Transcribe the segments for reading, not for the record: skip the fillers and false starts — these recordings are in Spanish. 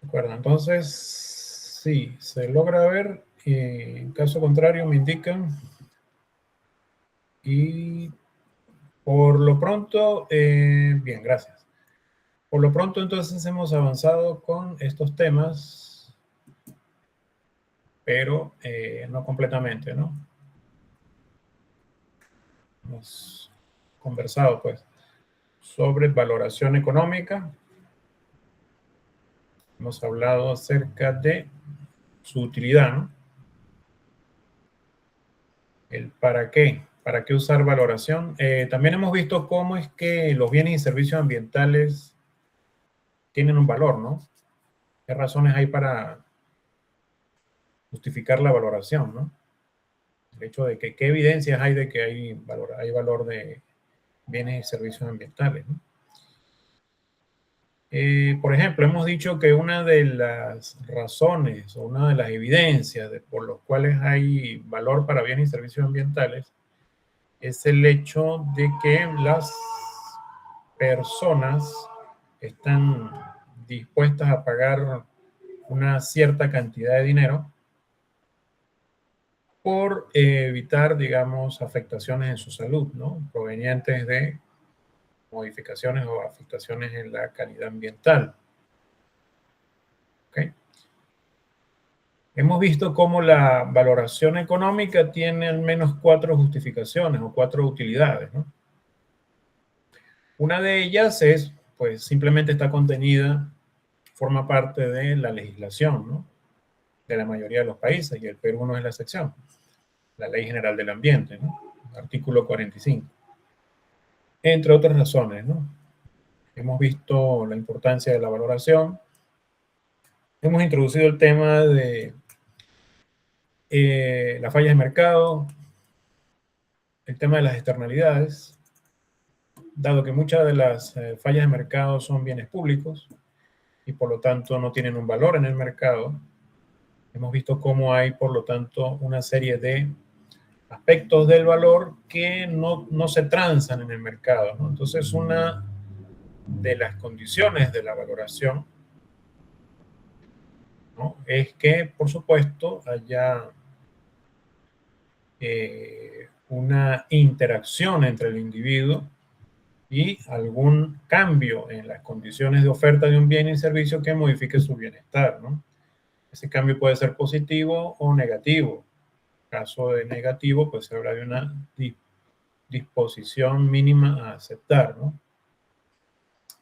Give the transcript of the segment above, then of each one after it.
¿De acuerdo? Entonces, sí, se logra ver. En caso contrario, me indican. Y por lo pronto, bien, gracias. Por lo pronto, entonces, hemos avanzado con estos temas, pero no completamente, ¿no? Hemos conversado, pues, sobre valoración económica. Hemos hablado acerca de su utilidad, ¿no? El para qué usar valoración. También hemos visto cómo es que los bienes y servicios ambientales tienen un valor, ¿no? ¿Qué razones hay para justificar la valoración, ¿no? El hecho de que, ¿qué evidencias hay de que hay valor de bienes y servicios ambientales, ¿no? Por ejemplo, hemos dicho que una de las razones o una de las evidencias por los cuales hay valor para bienes y servicios ambientales es el hecho de que las personas están dispuestas a pagar una cierta cantidad de dinero por evitar, digamos, afectaciones en su salud, ¿no? Provenientes de modificaciones o afectaciones en la calidad ambiental. ¿Okay? Hemos visto cómo la valoración económica tiene al menos 4 justificaciones o 4 utilidades, ¿no? Una de ellas es, pues, simplemente está contenida, forma parte de la legislación, ¿no? De la mayoría de los países, y el Perú no es la excepción. La Ley General del Ambiente, ¿no? Artículo 45. Entre otras razones, ¿no? Hemos visto la importancia de la valoración. Hemos introducido el tema de las fallas de mercado, el tema de las externalidades, dado que muchas de las fallas de mercado son bienes públicos y por lo tanto no tienen un valor en el mercado. Hemos visto cómo hay, por lo tanto, una serie de aspectos del valor que no se transan en el mercado, ¿no? Entonces, una de las condiciones de la valoración, ¿no?, es que, por supuesto, haya una interacción entre el individuo y algún cambio en las condiciones de oferta de un bien y servicio que modifique su bienestar, ¿no? Ese cambio puede ser positivo o negativo. En caso de negativo, pues se habla de una disposición mínima a aceptar, ¿no?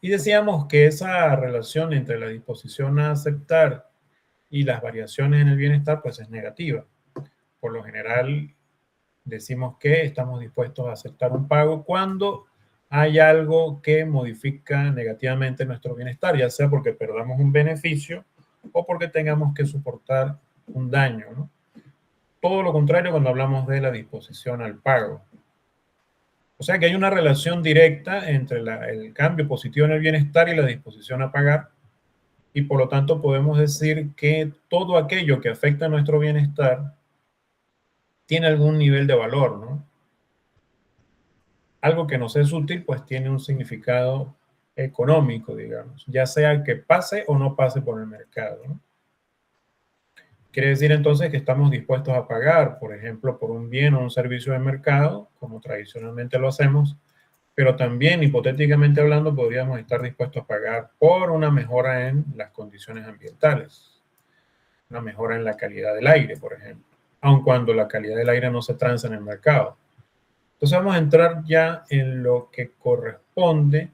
Y decíamos que esa relación entre la disposición a aceptar y las variaciones en el bienestar, pues es negativa. Por lo general, decimos que estamos dispuestos a aceptar un pago cuando hay algo que modifica negativamente nuestro bienestar, ya sea porque perdamos un beneficio o porque tengamos que soportar un daño, ¿no? Todo lo contrario cuando hablamos de la disposición al pago. O sea que hay una relación directa entre el cambio positivo en el bienestar y la disposición a pagar, y por lo tanto podemos decir que todo aquello que afecta a nuestro bienestar tiene algún nivel de valor, ¿no? Algo que nos es útil, pues tiene un significado económico, digamos, ya sea que pase o no pase por el mercado, ¿no? Quiere decir entonces que estamos dispuestos a pagar, por ejemplo, por un bien o un servicio de mercado, como tradicionalmente lo hacemos, pero también, hipotéticamente hablando, podríamos estar dispuestos a pagar por una mejora en las condiciones ambientales, una mejora en la calidad del aire, por ejemplo, aun cuando la calidad del aire no se transa en el mercado. Entonces vamos a entrar ya en lo que corresponde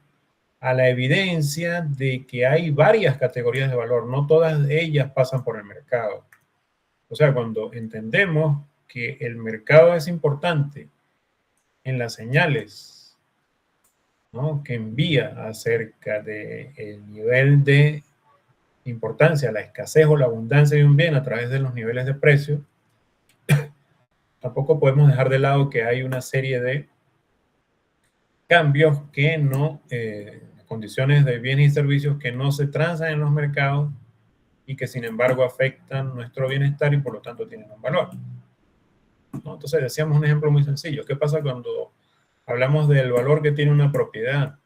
a la evidencia de que hay varias categorías de valor, no todas ellas pasan por el mercado. O sea, cuando entendemos que el mercado es importante en las señales, ¿no?, que envía acerca del nivel de importancia, la escasez o la abundancia de un bien a través de los niveles de precio, tampoco podemos dejar de lado que hay una serie de cambios que no, condiciones de bienes y servicios que no se transan en los mercados y que sin embargo afectan nuestro bienestar y por lo tanto tienen un valor, ¿no? Entonces decíamos un ejemplo muy sencillo. ¿Qué pasa cuando hablamos del valor que tiene una propiedad?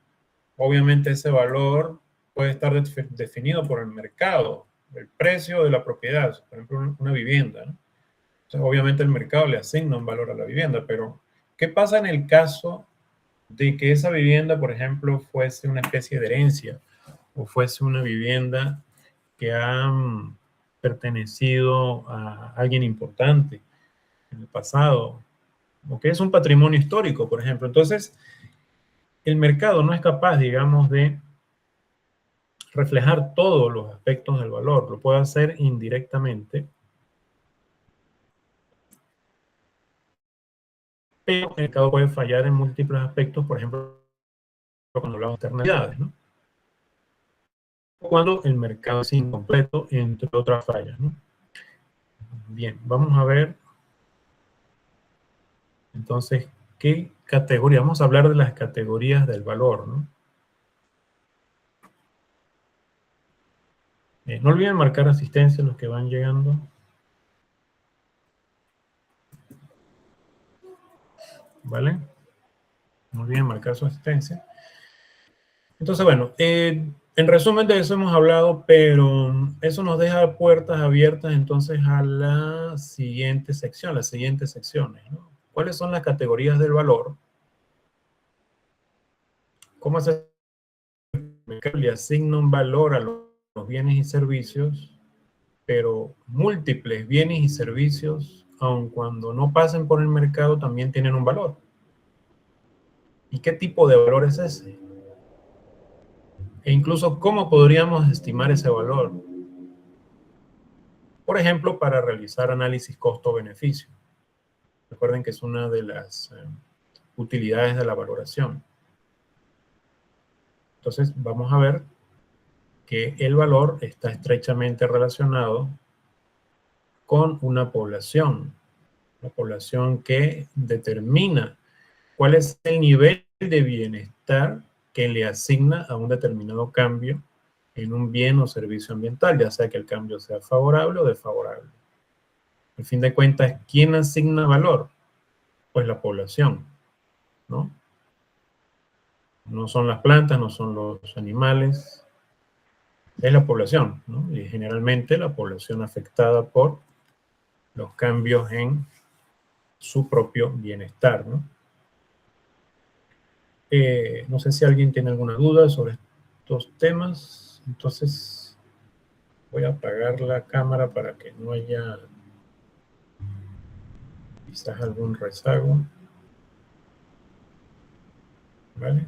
Obviamente ese valor puede estar definido por el mercado, el precio de la propiedad, por ejemplo, una vivienda, ¿no? Entonces, obviamente el mercado le asigna un valor a la vivienda, pero ¿qué pasa en el caso de que esa vivienda, por ejemplo, fuese una especie de herencia o fuese una vivienda que ha pertenecido a alguien importante en el pasado, o que es un patrimonio histórico, por ejemplo? Entonces, el mercado no es capaz, digamos, de reflejar todos los aspectos del valor, lo puede hacer indirectamente, pero el mercado puede fallar en múltiples aspectos, por ejemplo, cuando hablamos de externalidades, ¿no? Cuando el mercado es incompleto, entre otras fallas, ¿no? Bien, vamos a ver entonces qué categoría. Vamos a hablar de las categorías del valor, ¿no? No olviden marcar asistencia los que van llegando. ¿Vale? No olviden marcar su asistencia. Entonces, bueno, en resumen de eso hemos hablado, pero eso nos deja puertas abiertas entonces a la siguiente sección, las siguientes secciones, ¿no? ¿Cuáles son las categorías del valor? ¿Cómo se le asigna un valor a los bienes y servicios? Pero múltiples bienes y servicios, aun cuando no pasen por el mercado, también tienen un valor. ¿Y qué tipo de valor es ese? E incluso, ¿cómo podríamos estimar ese valor? Por ejemplo, para realizar análisis costo-beneficio. Recuerden que es una de las utilidades de la valoración. Entonces, vamos a ver que el valor está estrechamente relacionado con una población que determina cuál es el nivel de bienestar que le asigna a un determinado cambio en un bien o servicio ambiental, ya sea que el cambio sea favorable o desfavorable. Al fin de cuentas, ¿quién asigna valor? Pues la población, ¿no? No son las plantas, no son los animales, es la población, ¿no? Y generalmente la población afectada por los cambios en su propio bienestar, ¿no? No sé si alguien tiene alguna duda sobre estos temas, entonces voy a apagar la cámara para que no haya quizás algún rezago, ¿vale?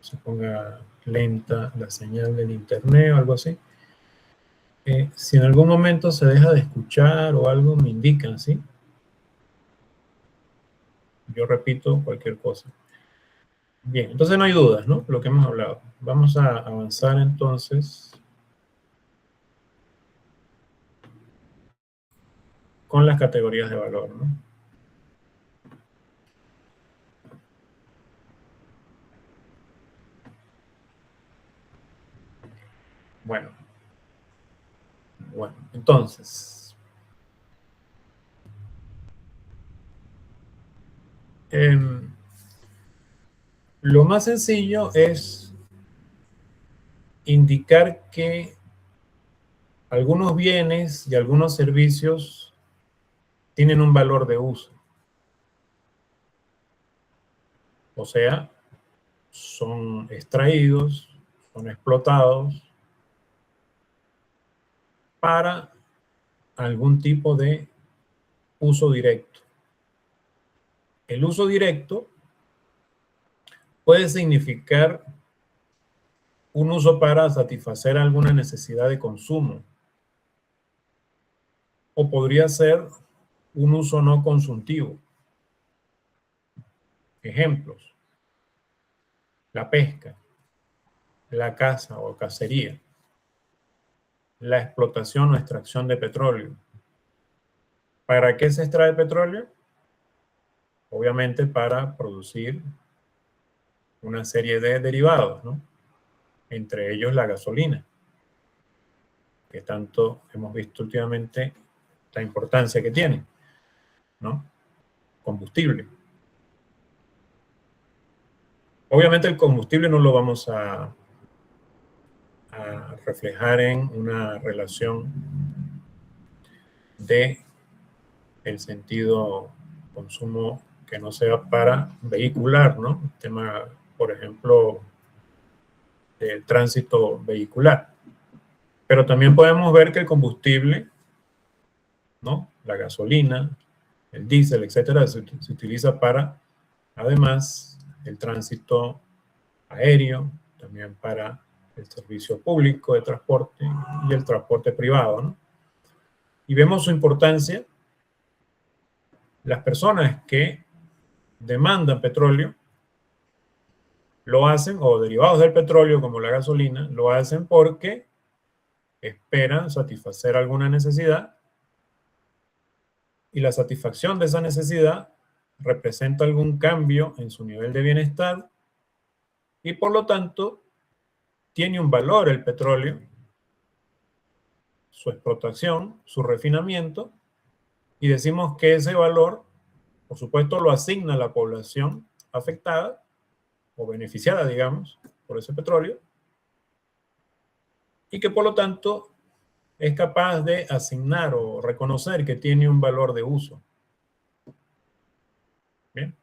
Se ponga lenta la señal del internet o algo así. Si en algún momento se deja de escuchar o algo, me indican, ¿sí? Yo repito cualquier cosa. Bien, entonces no hay dudas, ¿no? Lo que hemos hablado. Vamos a avanzar entonces con las categorías de valor, ¿no? Bueno, entonces, lo más sencillo es indicar que algunos bienes y algunos servicios tienen un valor de uso. O sea, son extraídos, son explotados para algún tipo de uso directo. El uso directo puede significar un uso para satisfacer alguna necesidad de consumo, o podría ser un uso no consultivo. Ejemplos: la pesca, la caza o cacería, la explotación o extracción de petróleo. ¿Para qué se extrae petróleo? Obviamente para producir una serie de derivados, ¿no? Entre ellos la gasolina, que tanto hemos visto últimamente la importancia que tiene, ¿no? Combustible. Obviamente el combustible no lo vamos a a reflejar en una relación de el sentido consumo que no sea para vehicular, ¿no? El tema, por ejemplo, del tránsito vehicular. Pero también podemos ver que el combustible, ¿no? La gasolina, el diésel, etcétera, se utiliza para, además, el tránsito aéreo, también para el servicio público de transporte y el transporte privado, ¿no? Y vemos su importancia. Las personas que demandan petróleo lo hacen, o derivados del petróleo como la gasolina, lo hacen porque esperan satisfacer alguna necesidad y la satisfacción de esa necesidad representa algún cambio en su nivel de bienestar y por lo tanto tiene un valor el petróleo, su explotación, su refinamiento, y decimos que ese valor, por supuesto, lo asigna la población afectada o beneficiada, digamos, por ese petróleo, y que por lo tanto es capaz de asignar o reconocer que tiene un valor de uso. Bien.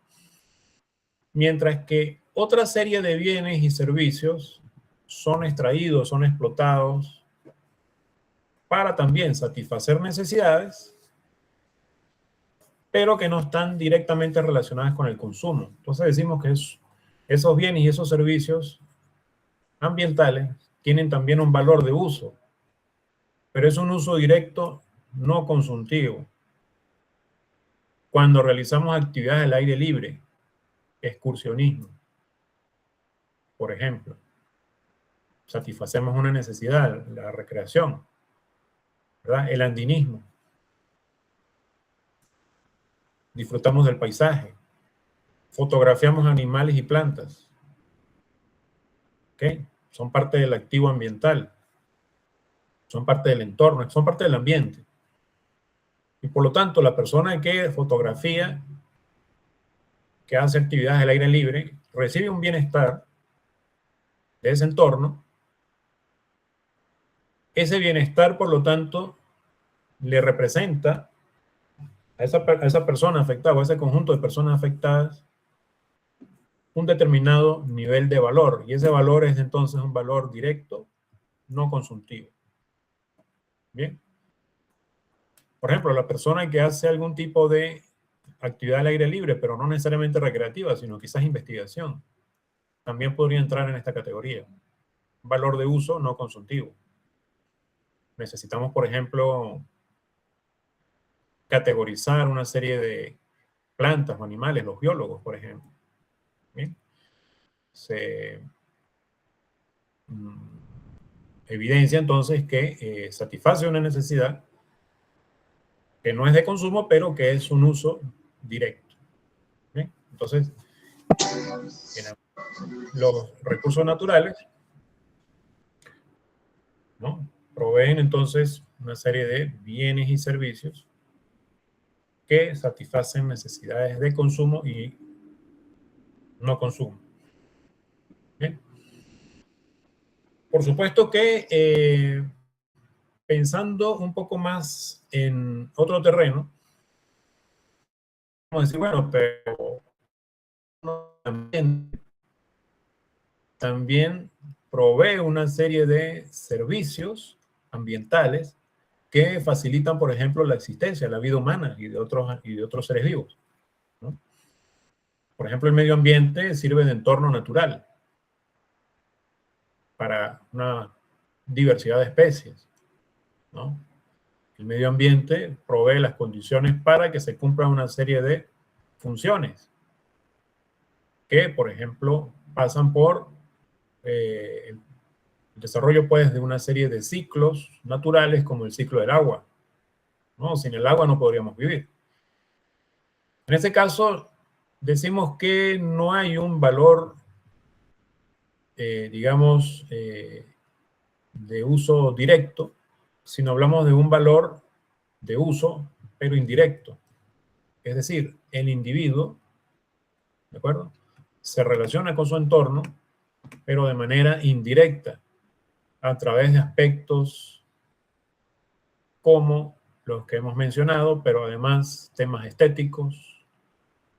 Mientras que otra serie de bienes y servicios son extraídos, son explotados para también satisfacer necesidades, pero que no están directamente relacionadas con el consumo. Entonces decimos que esos bienes y esos servicios ambientales tienen también un valor de uso, pero es un uso directo, no consultivo. Cuando realizamos actividades al aire libre, excursionismo, por ejemplo, satisfacemos una necesidad, la recreación, ¿verdad? El andinismo, disfrutamos del paisaje, fotografiamos animales y plantas, ¿ok? Son parte del activo ambiental, son parte del entorno, son parte del ambiente. Y por lo tanto, la persona que fotografía, que hace actividades al aire libre, recibe un bienestar de ese entorno. Ese bienestar, por lo tanto, le representa a esa persona afectada o a ese conjunto de personas afectadas un determinado nivel de valor. Y ese valor es entonces un valor directo, no consultivo. Bien. Por ejemplo, la persona que hace algún tipo de actividad al aire libre, pero no necesariamente recreativa, sino quizás investigación, también podría entrar en esta categoría. Valor de uso no consultivo. Necesitamos, por ejemplo, categorizar una serie de plantas o animales, los biólogos, por ejemplo. ¿Bien? Se evidencia entonces que satisface una necesidad que no es de consumo, pero que es un uso directo. ¿Bien? Entonces, los recursos naturales, ¿no?, proveen entonces una serie de bienes y servicios que satisfacen necesidades de consumo y no consumo. ¿Bien? Por supuesto que pensando un poco más en otro terreno, vamos a decir, bueno, pero también provee una serie de servicios ambientales que facilitan, por ejemplo, la existencia, la vida humana y de otros seres vivos, ¿no? Por ejemplo, el medio ambiente sirve de entorno natural para una diversidad de especies, ¿no? El medio ambiente provee las condiciones para que se cumplan una serie de funciones que, por ejemplo, pasan por el desarrollo, pues, de una serie de ciclos naturales como el ciclo del agua, ¿no? Sin el agua no podríamos vivir. En este caso, decimos que no hay un valor, digamos, de uso directo, sino hablamos de un valor de uso, pero indirecto. Es decir, el individuo, ¿de acuerdo?, se relaciona con su entorno, pero de manera indirecta, a través de aspectos como los que hemos mencionado, pero además temas estéticos,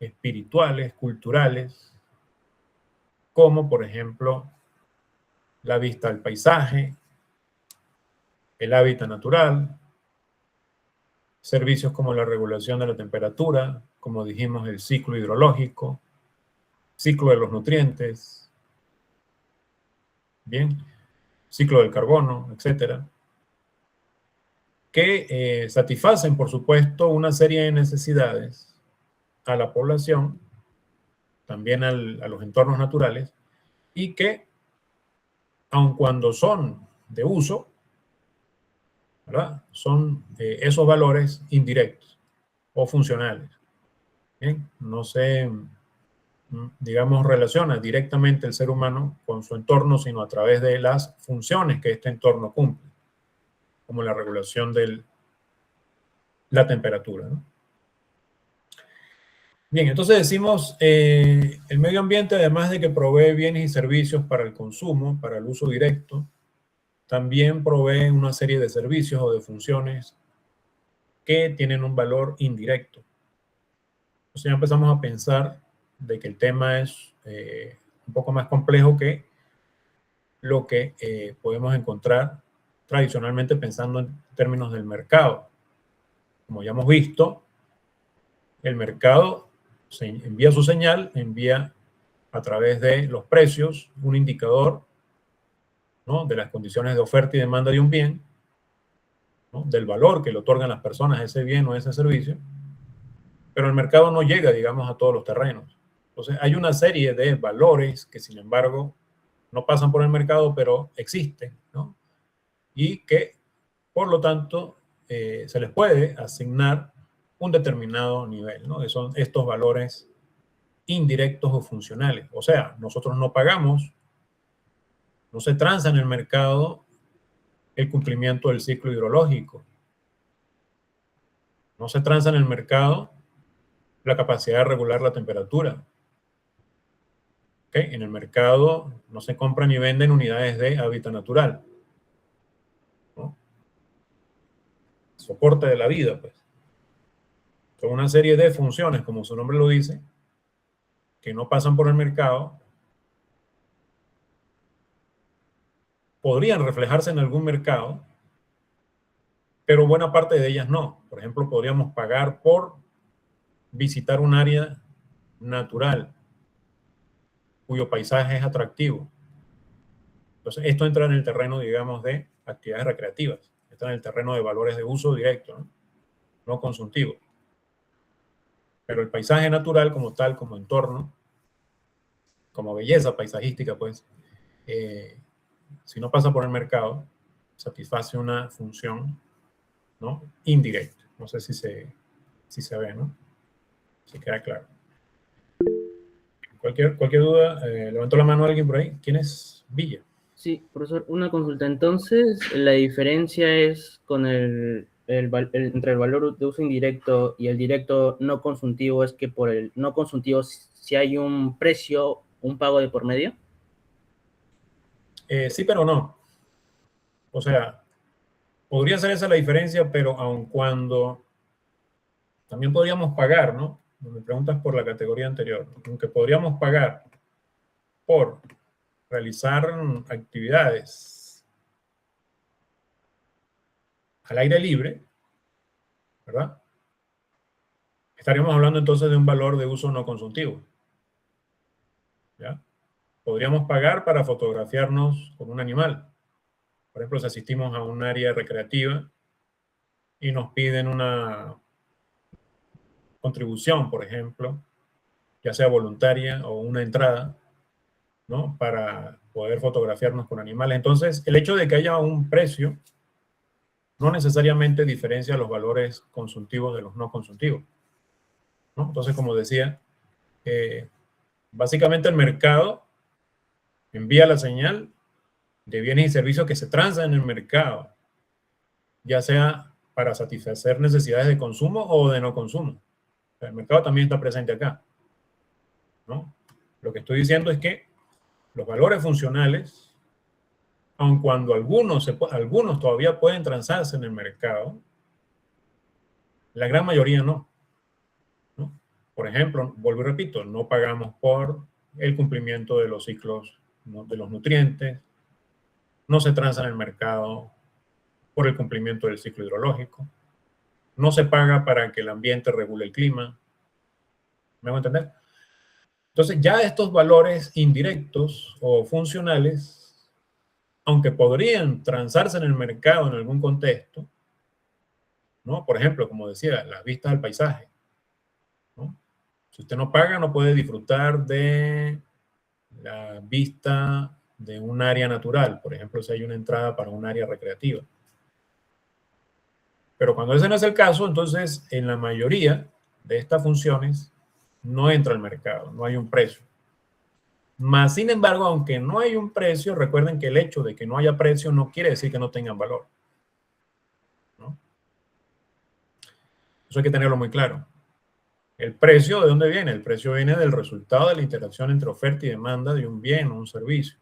espirituales, culturales, como por ejemplo la vista al paisaje, el hábitat natural, servicios como la regulación de la temperatura, como dijimos, el ciclo hidrológico, ciclo de los nutrientes, bien, ciclo del carbono, etcétera, que satisfacen, por supuesto, una serie de necesidades a la población, también a los entornos naturales, y que, aun cuando son de uso, ¿verdad? Son esos valores indirectos o funcionales. Bien, no se, digamos, relaciona directamente el ser humano con su entorno, sino a través de las funciones que este entorno cumple, como la regulación de la temperatura, ¿no? Bien, entonces decimos, el medio ambiente, además de que provee bienes y servicios para el consumo, para el uso directo, también provee una serie de servicios o de funciones que tienen un valor indirecto. Entonces ya empezamos a pensar de que el tema es un poco más complejo que lo que podemos encontrar tradicionalmente pensando en términos del mercado. Como ya hemos visto, el mercado envía su señal, envía a través de los precios un indicador, ¿no?, de las condiciones de oferta y demanda de un bien, ¿no?, del valor que le otorgan las personas a ese bien o a ese servicio, pero el mercado no llega, digamos, a todos los terrenos. Entonces hay una serie de valores que, sin embargo, no pasan por el mercado, pero existen, ¿no? Y que, por lo tanto, se les puede asignar un determinado nivel, ¿no? Que son estos valores indirectos o funcionales. O sea, nosotros no pagamos, no se transa en el mercado el cumplimiento del ciclo hidrológico, no se transa en el mercado la capacidad de regular la temperatura. ¿Okay? En el mercado no se compran ni venden unidades de hábitat natural, ¿no? Soporte de la vida, pues. Son una serie de funciones, como su nombre lo dice, que no pasan por el mercado, podrían reflejarse en algún mercado, pero buena parte de ellas no. Por ejemplo, podríamos pagar por visitar un área natural cuyo paisaje es atractivo. Entonces, esto entra en el terreno, digamos, de actividades recreativas, entra en el terreno de valores de uso directo, ¿no? No consultivo. Pero el paisaje natural como tal, como entorno, como belleza paisajística, pues, si no pasa por el mercado, satisface una función, ¿no?, indirecta. No sé si se ve, ¿no? Si queda claro. Cualquier duda, levantó la mano alguien por ahí. ¿Quién es? Villa. Sí, profesor, una consulta. Entonces, la diferencia es con entre el valor de uso indirecto y el directo no consultivo, es que por el no consultivo si hay un precio, un pago de por medio. Sí, pero no. O sea, podría ser esa la diferencia, pero aun cuando también podríamos pagar, ¿no? Me preguntas por la categoría anterior. Aunque podríamos pagar por realizar actividades al aire libre, ¿verdad? Estaríamos hablando entonces de un valor de uso no consultivo, ¿ya? Podríamos pagar para fotografiarnos con un animal. Por ejemplo, si asistimos a un área recreativa y nos piden una contribución, por ejemplo, ya sea voluntaria o una entrada, ¿no?, para poder fotografiarnos con animales. Entonces, el hecho de que haya un precio no necesariamente diferencia los valores consultivos de los no consultivos, ¿no? Entonces, como decía, básicamente el mercado envía la señal de bienes y servicios que se transan en el mercado, ya sea para satisfacer necesidades de consumo o de no consumo. El mercado también está presente acá, ¿no? Lo que estoy diciendo es que los valores funcionales aun cuando algunos todavía pueden transarse en el mercado, la gran mayoría no, ¿no? Por ejemplo, vuelvo y repito, no pagamos por el cumplimiento de los ciclos, ¿no?, de los nutrientes, no se transa en el mercado por el cumplimiento del ciclo hidrológico, no se paga para que el ambiente regule el clima. ¿Me hago entender? Entonces, ya estos valores indirectos o funcionales, aunque podrían transarse en el mercado en algún contexto, ¿no? Por ejemplo, como decía, las vistas al paisaje, ¿no? Si usted no paga, no puede disfrutar de la vista de un área natural, por ejemplo, si hay una entrada para un área recreativa. Pero cuando ese no es el caso, entonces en la mayoría de estas funciones no entra al mercado, no hay un precio. Más sin embargo, aunque no hay un precio, recuerden que el hecho de que no haya precio no quiere decir que no tengan valor, ¿no? Eso hay que tenerlo muy claro. ¿El precio de dónde viene? El precio viene del resultado de la interacción entre oferta y demanda de un bien o un servicio.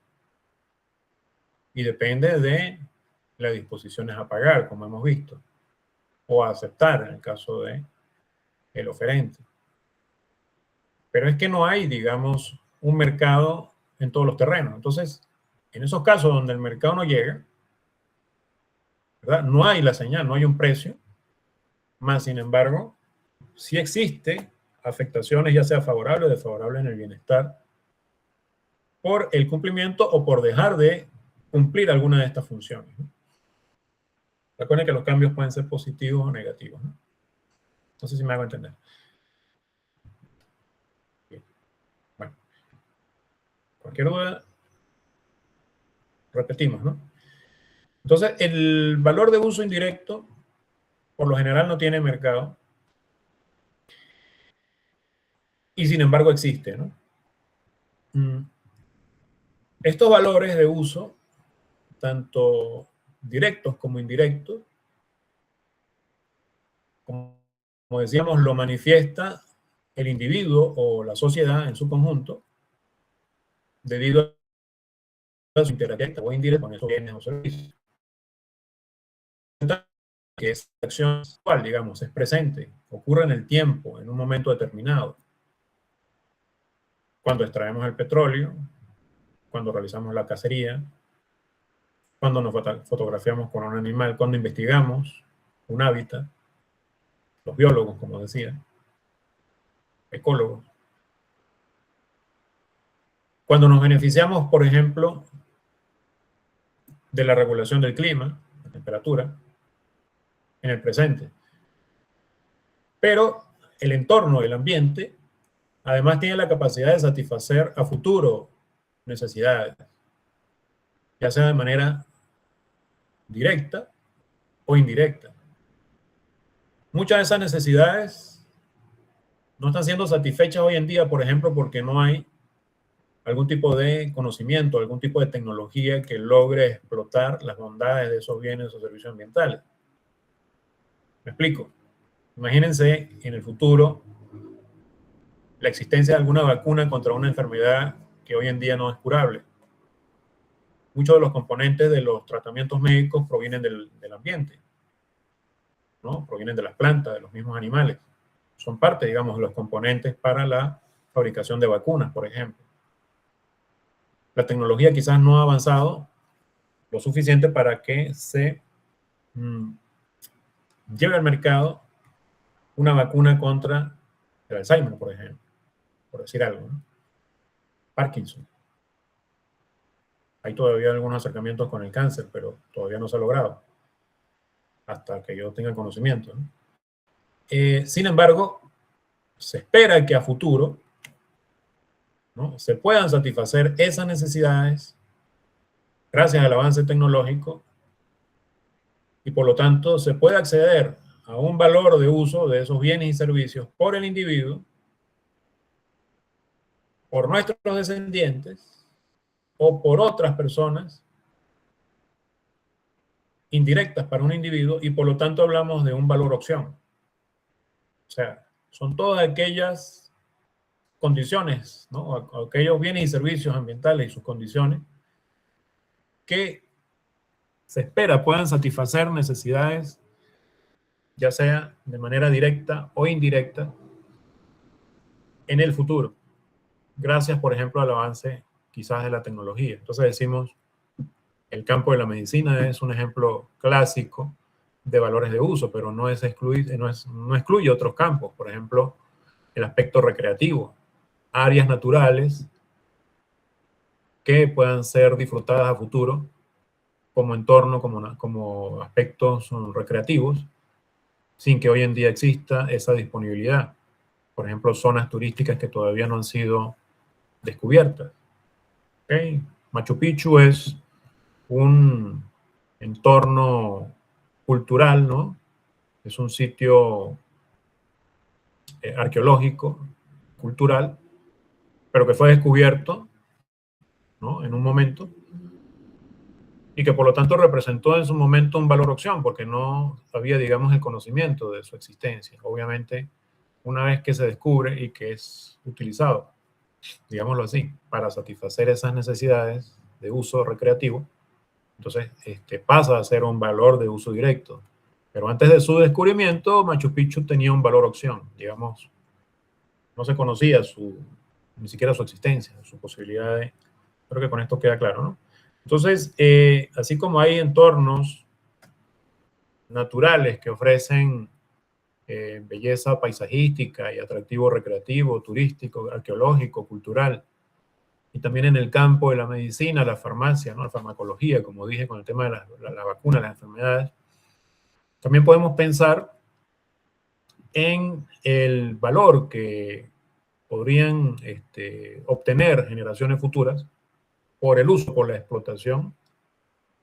Y depende de las disposiciones a pagar, como hemos visto, o a aceptar en el caso de el oferente. Pero es que no hay, digamos, un mercado en todos los terrenos. Entonces, en esos casos donde el mercado no llega, ¿verdad?, no hay la señal, no hay un precio, más sin embargo, sí existe afectaciones, ya sea favorables o desfavorables en el bienestar, por el cumplimiento o por dejar de cumplir alguna de estas funciones, ¿no? Recuerden que los cambios pueden ser positivos o negativos, ¿no? No sé si me hago entender. Bien. Bueno, cualquier duda, repetimos, ¿no? Entonces, el valor de uso indirecto, por lo general, no tiene mercado y sin embargo existe, ¿no? Estos valores de uso, tanto directos como indirectos, como decíamos, lo manifiesta el individuo o la sociedad en su conjunto debido a su interacción o indirecta con esos bienes o servicios. Que esa acción actual, digamos, es presente, ocurre en el tiempo, en un momento determinado. Cuando extraemos el petróleo, cuando realizamos la cacería, cuando nos fotografiamos con un animal, cuando investigamos un hábitat, los biólogos, como decía, ecólogos. Cuando nos beneficiamos, por ejemplo, de la regulación del clima, la temperatura, en el presente. Pero el entorno, el ambiente, además tiene la capacidad de satisfacer a futuro necesidades, ya sea de manera directa o indirecta. Muchas de esas necesidades no están siendo satisfechas hoy en día, por ejemplo, porque no hay algún tipo de conocimiento, algún tipo de tecnología que logre explotar las bondades de esos bienes o servicios ambientales. ¿Me explico? Imagínense en el futuro la existencia de alguna vacuna contra una enfermedad que hoy en día no es curable. Muchos de los componentes de los tratamientos médicos provienen del ambiente, ¿no? Provienen de las plantas, de los mismos animales. Son parte, digamos, de los componentes para la fabricación de vacunas, por ejemplo. La tecnología quizás no ha avanzado lo suficiente para que se lleve al mercado una vacuna contra el Alzheimer, por ejemplo, por decir algo, ¿no? Parkinson. Hay todavía algunos acercamientos con el cáncer, pero todavía no se ha logrado, hasta que yo tenga conocimiento, ¿no? Sin embargo, se espera que a futuro, ¿no?, se puedan satisfacer esas necesidades gracias al avance tecnológico y por lo tanto se puede acceder a un valor de uso de esos bienes y servicios por el individuo, por nuestros descendientes o por otras personas indirectas para un individuo, y por lo tanto hablamos de un valor opción. O sea, son todas aquellas condiciones, ¿no?, aquellos bienes y servicios ambientales y sus condiciones que se espera puedan satisfacer necesidades, ya sea de manera directa o indirecta, en el futuro, gracias, por ejemplo, al avance quizás de la tecnología. Entonces decimos, el campo de la medicina es un ejemplo clásico de valores de uso, pero no excluye otros campos, por ejemplo, el aspecto recreativo, áreas naturales que puedan ser disfrutadas a futuro como entorno, como aspectos recreativos, sin que hoy en día exista esa disponibilidad. Por ejemplo, zonas turísticas que todavía no han sido descubiertas. ¿Okay? Machu Picchu es un entorno cultural, ¿no? Es un sitio arqueológico, cultural, pero que fue descubierto, ¿no? En un momento, y que por lo tanto representó en su momento un valor opción, porque no había, digamos, el conocimiento de su existencia. Obviamente, una vez que se descubre y que es utilizado, digámoslo así, para satisfacer esas necesidades de uso recreativo, entonces pasa a ser un valor de uso directo. Pero antes de su descubrimiento, Machu Picchu tenía un valor opción, digamos, no se conocía ni siquiera su existencia, su posibilidad de... Creo que con esto queda claro, ¿no? Entonces, así como hay entornos naturales que ofrecen belleza paisajística y atractivo recreativo, turístico, arqueológico, cultural, y también en el campo de la medicina, la farmacia, ¿no? La farmacología, como dije con el tema de la vacuna, las enfermedades, también podemos pensar en el valor que podrían obtener generaciones futuras por el uso, por la explotación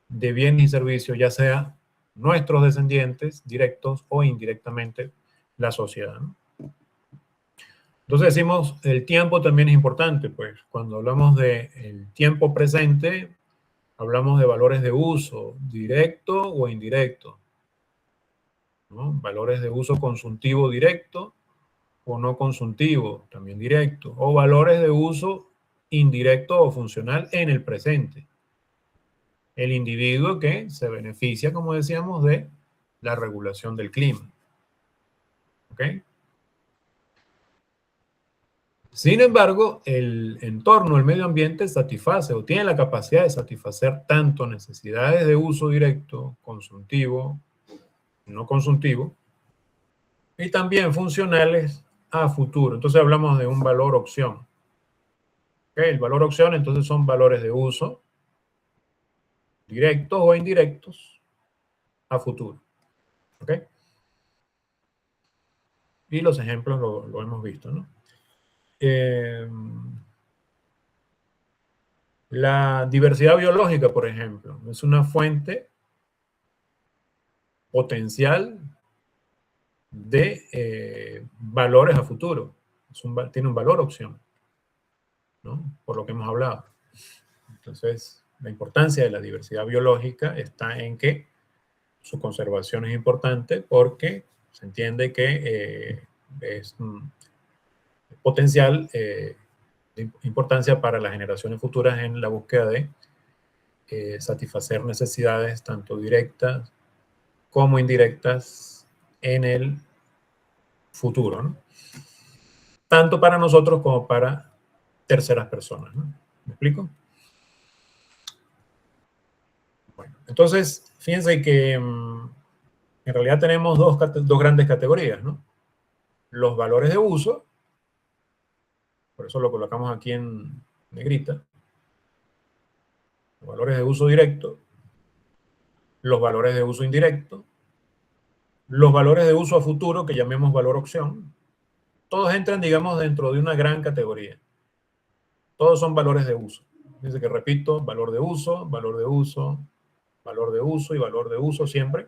de bienes y servicios, ya sea nuestros descendientes, directos o indirectamente, la sociedad, ¿no? Entonces decimos, el tiempo también es importante, pues cuando hablamos del tiempo presente, hablamos de valores de uso, directo o indirecto, ¿no? Valores de uso consultivo directo o no consultivo, también directo, o valores de uso indirecto o funcional en el presente. El individuo que se beneficia, como decíamos, de la regulación del clima. ¿Ok? Sin embargo, el entorno, el medio ambiente satisface o tiene la capacidad de satisfacer tanto necesidades de uso directo, consultivo, no consultivo, y también funcionales a futuro. Entonces hablamos de un valor opción. ¿Okay? El valor opción entonces son valores de uso directos o indirectos a futuro. ¿Ok? Y los ejemplos lo hemos visto, ¿no? La diversidad biológica, por ejemplo, es una fuente potencial de valores a futuro. Tiene un valor opción, ¿no? Por lo que hemos hablado. Entonces, la importancia de la diversidad biológica está en que su conservación es importante porque se entiende que es potencial de importancia para las generaciones futuras en la búsqueda de satisfacer necesidades tanto directas como indirectas en el futuro, ¿no? Tanto para nosotros como para terceras personas, ¿no? ¿Me explico? Bueno, entonces, fíjense que en realidad tenemos dos grandes categorías, ¿no? Los valores de uso, por eso lo colocamos aquí en negrita, los valores de uso directo, los valores de uso indirecto, los valores de uso a futuro, que llamemos valor opción, todos entran, digamos, dentro de una gran categoría. Todos son valores de uso. Dice que repito, valor de uso, valor de uso, valor de uso y valor de uso siempre,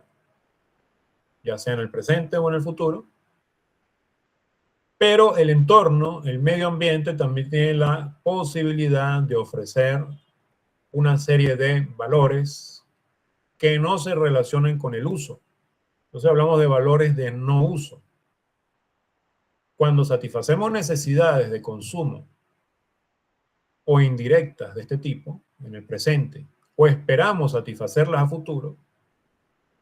ya sea en el presente o en el futuro. Pero el entorno, el medio ambiente, también tiene la posibilidad de ofrecer una serie de valores que no se relacionen con el uso. Entonces hablamos de valores de no uso. Cuando satisfacemos necesidades de consumo o indirectas de este tipo, en el presente, o esperamos satisfacerlas a futuro,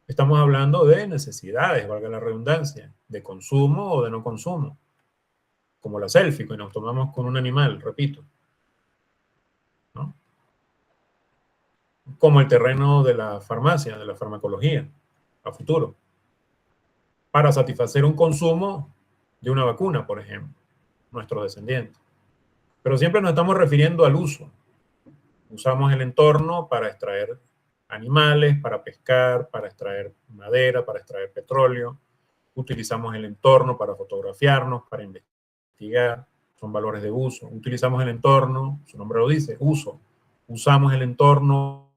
estamos hablando de necesidades, valga la redundancia, de consumo o de no consumo, como la selfie que nos tomamos con un animal, repito, ¿no? Como el terreno de la farmacia, de la farmacología, a futuro, para satisfacer un consumo de una vacuna, por ejemplo, nuestros descendientes. Pero siempre nos estamos refiriendo al uso. Usamos el entorno para extraer animales, para pescar, para extraer madera, para extraer petróleo. Utilizamos el entorno para fotografiarnos, para investigar. Son valores de uso. Utilizamos el entorno, su nombre lo dice, uso. Usamos el entorno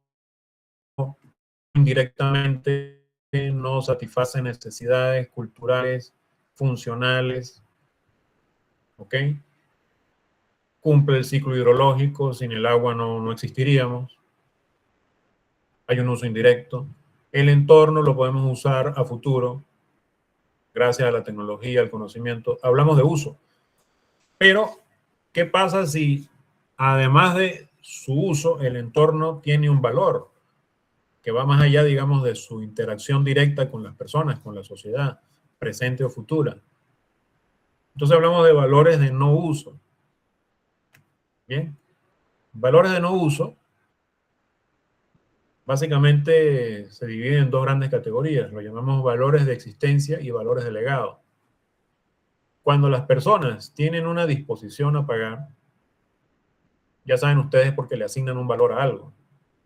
indirectamente, no satisface necesidades culturales, funcionales, ¿ok? Cumple el ciclo hidrológico, sin el agua no existiríamos. Hay un uso indirecto. El entorno lo podemos usar a futuro, gracias a la tecnología, al conocimiento. Hablamos de uso. Pero, ¿qué pasa si, además de su uso, el entorno tiene un valor que va más allá, digamos, de su interacción directa con las personas, con la sociedad, presente o futura? Entonces hablamos de valores de no uso. Bien, valores de no uso básicamente se dividen en dos grandes categorías. Lo llamamos valores de existencia y valores de legado. Cuando las personas tienen una disposición a pagar, ya saben ustedes porque le asignan un valor a algo,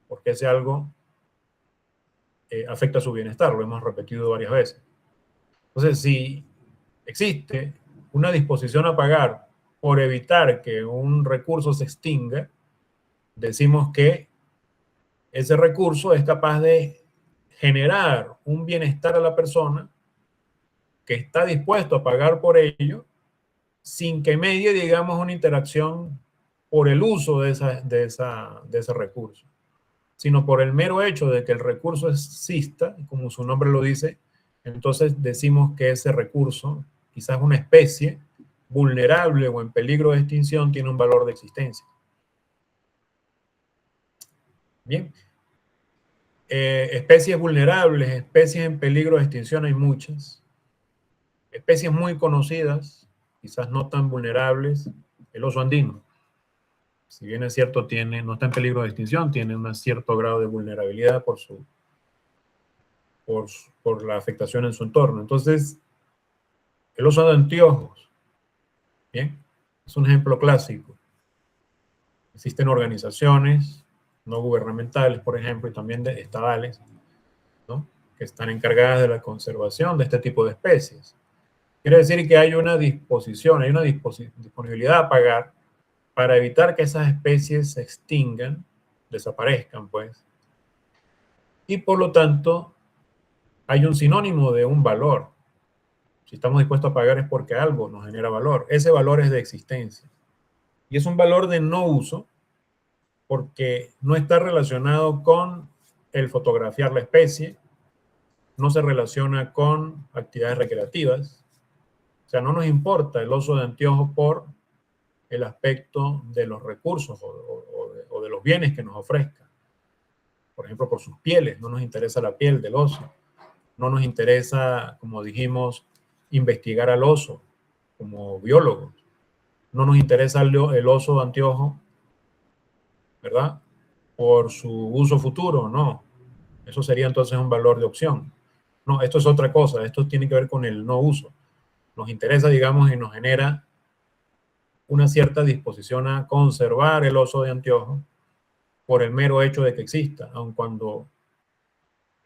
porque ese algo afecta su bienestar, lo hemos repetido varias veces. Entonces, si existe una disposición a pagar por evitar que un recurso se extinga, decimos que ese recurso es capaz de generar un bienestar a la persona que está dispuesto a pagar por ello sin que medie, digamos, una interacción por el uso de ese recurso, sino por el mero hecho de que el recurso exista, como su nombre lo dice. Entonces decimos que ese recurso, quizás una especie vulnerable o en peligro de extinción, tiene un valor de existencia. Bien. Especies vulnerables, especies en peligro de extinción hay muchas. Especies muy conocidas, quizás no tan vulnerables, el oso andino. Si bien es cierto, no está en peligro de extinción, tiene un cierto grado de vulnerabilidad por la afectación en su entorno. Entonces, el oso de anteojos, ¿bien? Es un ejemplo clásico. Existen organizaciones no gubernamentales, por ejemplo, y también estatales, ¿no?, que están encargadas de la conservación de este tipo de especies. Quiere decir que hay una disposición, hay una disponibilidad a pagar para evitar que esas especies se extingan, desaparezcan, pues. Y por lo tanto, hay un sinónimo de un valor. Si estamos dispuestos a pagar es porque algo nos genera valor. Ese valor es de existencia. Y es un valor de no uso porque no está relacionado con el fotografiar la especie, no se relaciona con actividades recreativas. O sea, no nos importa el oso de anteojos por el aspecto de los recursos o de los bienes que nos ofrezca. Por ejemplo, por sus pieles. No nos interesa la piel del oso. No nos interesa, como dijimos, investigar al oso como biólogos. No nos interesa el oso de anteojo, ¿verdad?, por su uso futuro. No. Eso sería entonces un valor de opción. No, esto es otra cosa. Esto tiene que ver con el no uso. Nos interesa, digamos, y nos genera una cierta disposición a conservar el oso de anteojo por el mero hecho de que exista, aun cuando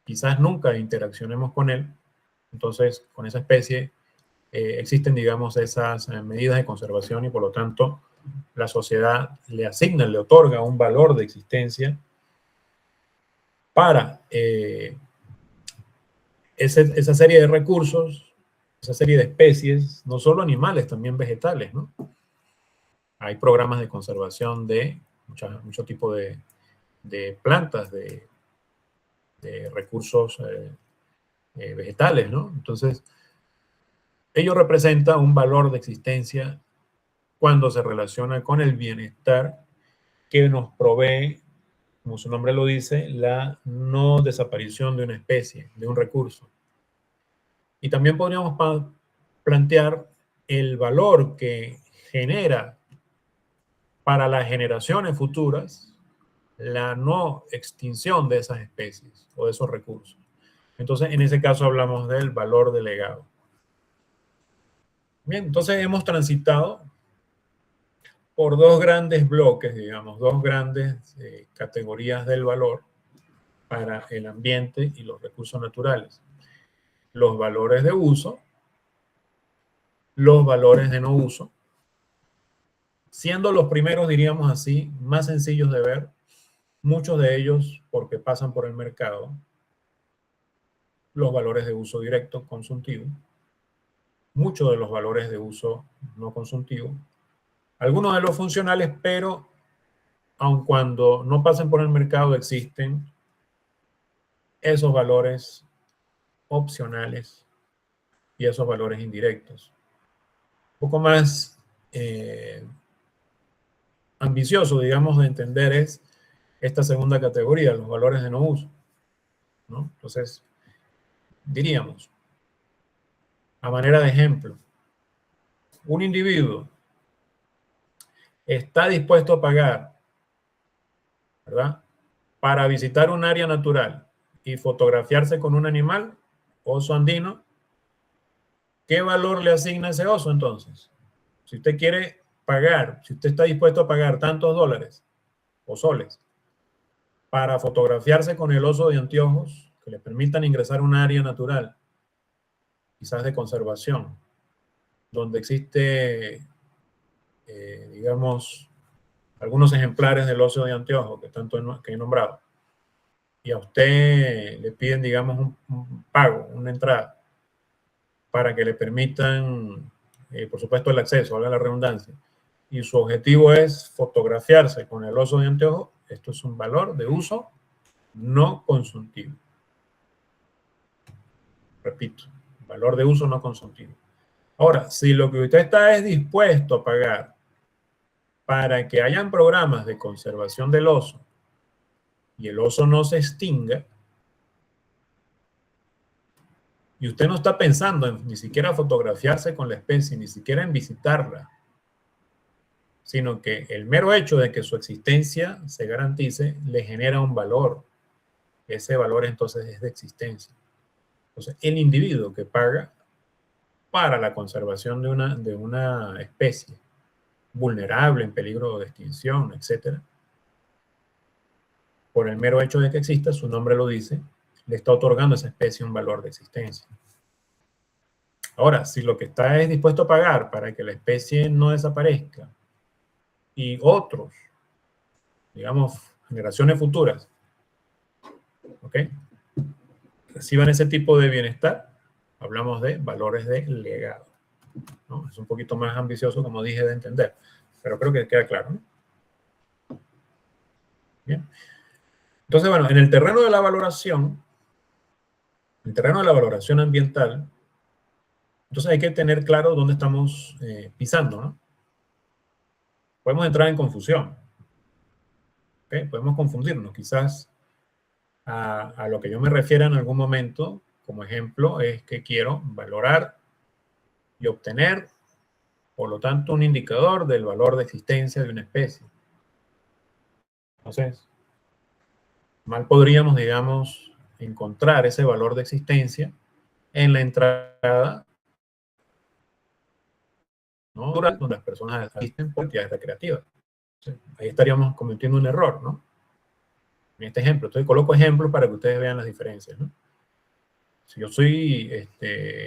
quizás nunca interaccionemos con él. Entonces, con esa especie existen, digamos, esas medidas de conservación y por lo tanto la sociedad le asigna, le otorga un valor de existencia para esa serie de recursos, esa serie de especies, no solo animales, también vegetales, ¿no? Hay programas de conservación de mucho tipo de plantas, de recursos vegetales, ¿no? Entonces, ello representa un valor de existencia cuando se relaciona con el bienestar que nos provee como su nombre lo dice, la no desaparición de una especie, de un recurso. Y también podríamos plantear el valor que genera para las generaciones futuras la no extinción de esas especies o de esos recursos. Entonces, en ese caso hablamos del valor del legado. Bien, entonces hemos transitado por dos grandes bloques, digamos, dos grandes categorías del valor para el ambiente y los recursos naturales. Los valores de uso, los valores de no uso, siendo los primeros, diríamos así, más sencillos de ver, muchos de ellos porque pasan por el mercado, los valores de uso directo consultivo, muchos de los valores de uso no consultivo, algunos de los funcionales, pero aun cuando no pasen por el mercado existen esos valores opcionales y esos valores indirectos. Un poco más ambicioso, digamos, de entender es esta segunda categoría, los valores de no uso, ¿no? Entonces, diríamos, a manera de ejemplo, un individuo está dispuesto a pagar, ¿verdad?, para visitar un área natural y fotografiarse con un animal, oso andino. ¿Qué valor le asigna ese oso entonces? Si usted quiere pagar, si usted está dispuesto a pagar tantos dólares o soles para fotografiarse con el oso de anteojos que le permitan ingresar a un área natural, quizás de conservación, donde existe, digamos, algunos ejemplares del oso de anteojos que he nombrado, y a usted le piden, digamos, un pago, una entrada, para que le permitan, por supuesto, el acceso, valga la redundancia, y su objetivo es fotografiarse con el oso de anteojos, esto es un valor de uso no consultivo. Repito, valor de uso no consultivo. Ahora, si lo que usted está es dispuesto a pagar para que hayan programas de conservación del oso y el oso no se extinga, y usted no está pensando en ni siquiera fotografiarse con la especie, ni siquiera en visitarla, sino que el mero hecho de que su existencia se garantice le genera un valor. Ese valor entonces es de existencia. Entonces, el individuo que paga para la conservación de una especie vulnerable, en peligro de extinción, etcétera, por el mero hecho de que exista, su nombre lo dice, le está otorgando a esa especie un valor de existencia. Ahora, si lo que está es dispuesto a pagar para que la especie no desaparezca y otros, digamos, generaciones futuras, ¿ok?, reciban ese tipo de bienestar, hablamos de valores de legado, ¿no? Es un poquito más ambicioso, como dije, de entender, pero creo que queda claro, ¿no? Bien. Entonces, bueno, en el terreno de la valoración, el terreno de la valoración ambiental, entonces hay que tener claro dónde estamos pisando, ¿no? Podemos entrar en confusión, ¿ok? Podemos confundirnos, quizás a lo que yo me refiero en algún momento, como ejemplo, es que quiero valorar y obtener, por lo tanto, un indicador del valor de existencia de una especie. Entonces, mal podríamos, digamos, encontrar ese valor de existencia en la entrada, ¿no?, donde las personas asisten por actividades recreativas. Entonces, ahí estaríamos cometiendo un error, ¿no? En este ejemplo, entonces coloco ejemplos para que ustedes vean las diferencias, ¿no? Si yo soy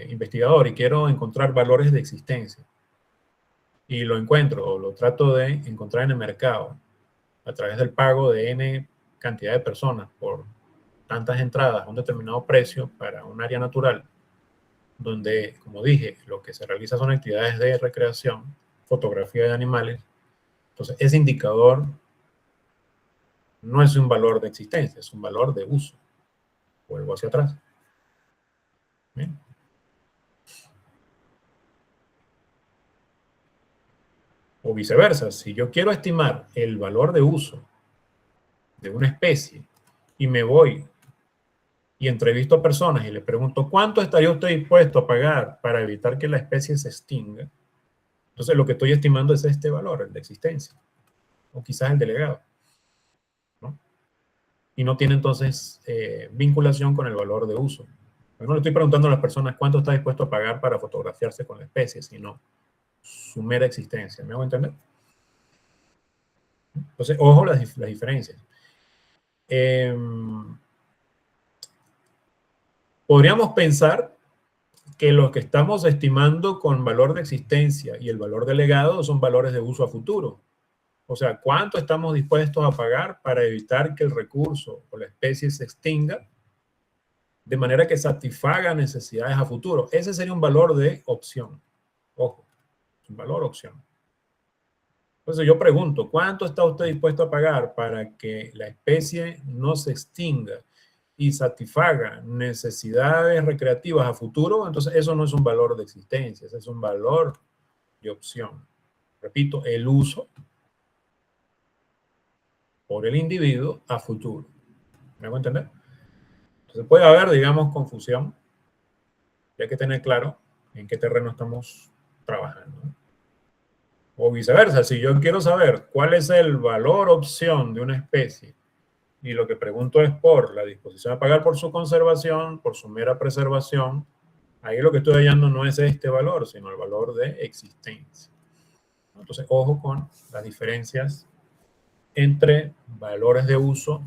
investigador y quiero encontrar valores de existencia y lo encuentro o lo trato de encontrar en el mercado a través del pago de N cantidad de personas por tantas entradas a un determinado precio para un área natural, donde, como dije, lo que se realiza son actividades de recreación, fotografía de animales, entonces ese indicador no es un valor de existencia, es un valor de uso. Vuelvo hacia atrás. ¿Bien? O viceversa, si yo quiero estimar el valor de uso de una especie y me voy y entrevisto a personas y le pregunto, ¿cuánto estaría usted dispuesto a pagar para evitar que la especie se extinga? Entonces lo que estoy estimando es este valor, el de existencia, o quizás el delegado, ¿no? Y no tiene entonces vinculación con el valor de uso. No le estoy preguntando a las personas cuánto está dispuesto a pagar para fotografiarse con la especie, sino su mera existencia. ¿Me hago entender? Entonces, ojo las diferencias. Podríamos pensar que los que estamos estimando con valor de existencia y el valor delegado son valores de uso a futuro. O sea, ¿cuánto estamos dispuestos a pagar para evitar que el recurso o la especie se extinga de manera que satisfaga necesidades a futuro? Ese sería un valor de opción. Ojo, un valor opción. Entonces yo pregunto, ¿cuánto está usted dispuesto a pagar para que la especie no se extinga y satisfaga necesidades recreativas a futuro? Entonces eso no es un valor de existencia, ese es un valor de opción. Repito, el uso por el individuo a futuro. ¿Me hago entender? Entonces puede haber, digamos, confusión. Y hay que tener claro en qué terreno estamos trabajando. O viceversa, si yo quiero saber cuál es el valor opción de una especie y lo que pregunto es por la disposición a pagar por su conservación, por su mera preservación, ahí lo que estoy hallando no es este valor, sino el valor de existencia. Entonces, ojo con las diferencias entre valores de uso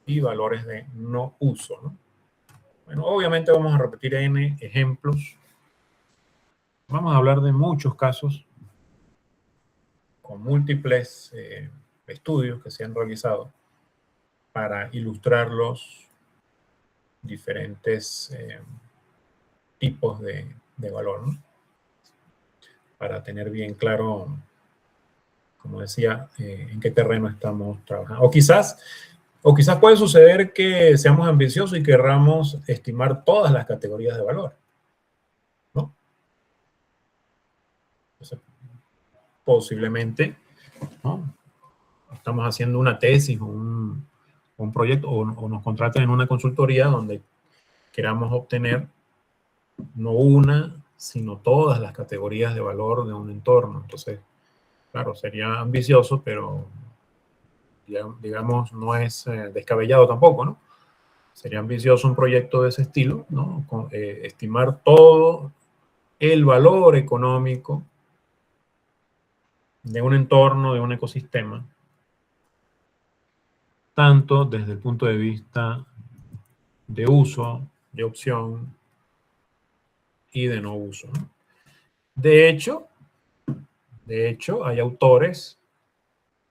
y valores de no uso, ¿no? Bueno, obviamente vamos a repetir N ejemplos. Vamos a hablar de muchos casos con múltiples estudios que se han realizado para ilustrar los diferentes tipos de valor, ¿no? Para tener bien claro, como decía, en qué terreno estamos trabajando. O quizás puede suceder que seamos ambiciosos y querramos estimar todas las categorías de valor, ¿no? Entonces, posiblemente, ¿no? Estamos haciendo una tesis o un proyecto o nos contraten en una consultoría donde queramos obtener no una, sino todas las categorías de valor de un entorno. Entonces, claro, sería ambicioso, pero digamos, no es descabellado tampoco, ¿no? Sería ambicioso un proyecto de ese estilo, ¿no? Estimar todo el valor económico de un entorno, de un ecosistema, tanto desde el punto de vista de uso, de opción y de no uso, ¿no? De hecho, hay autores,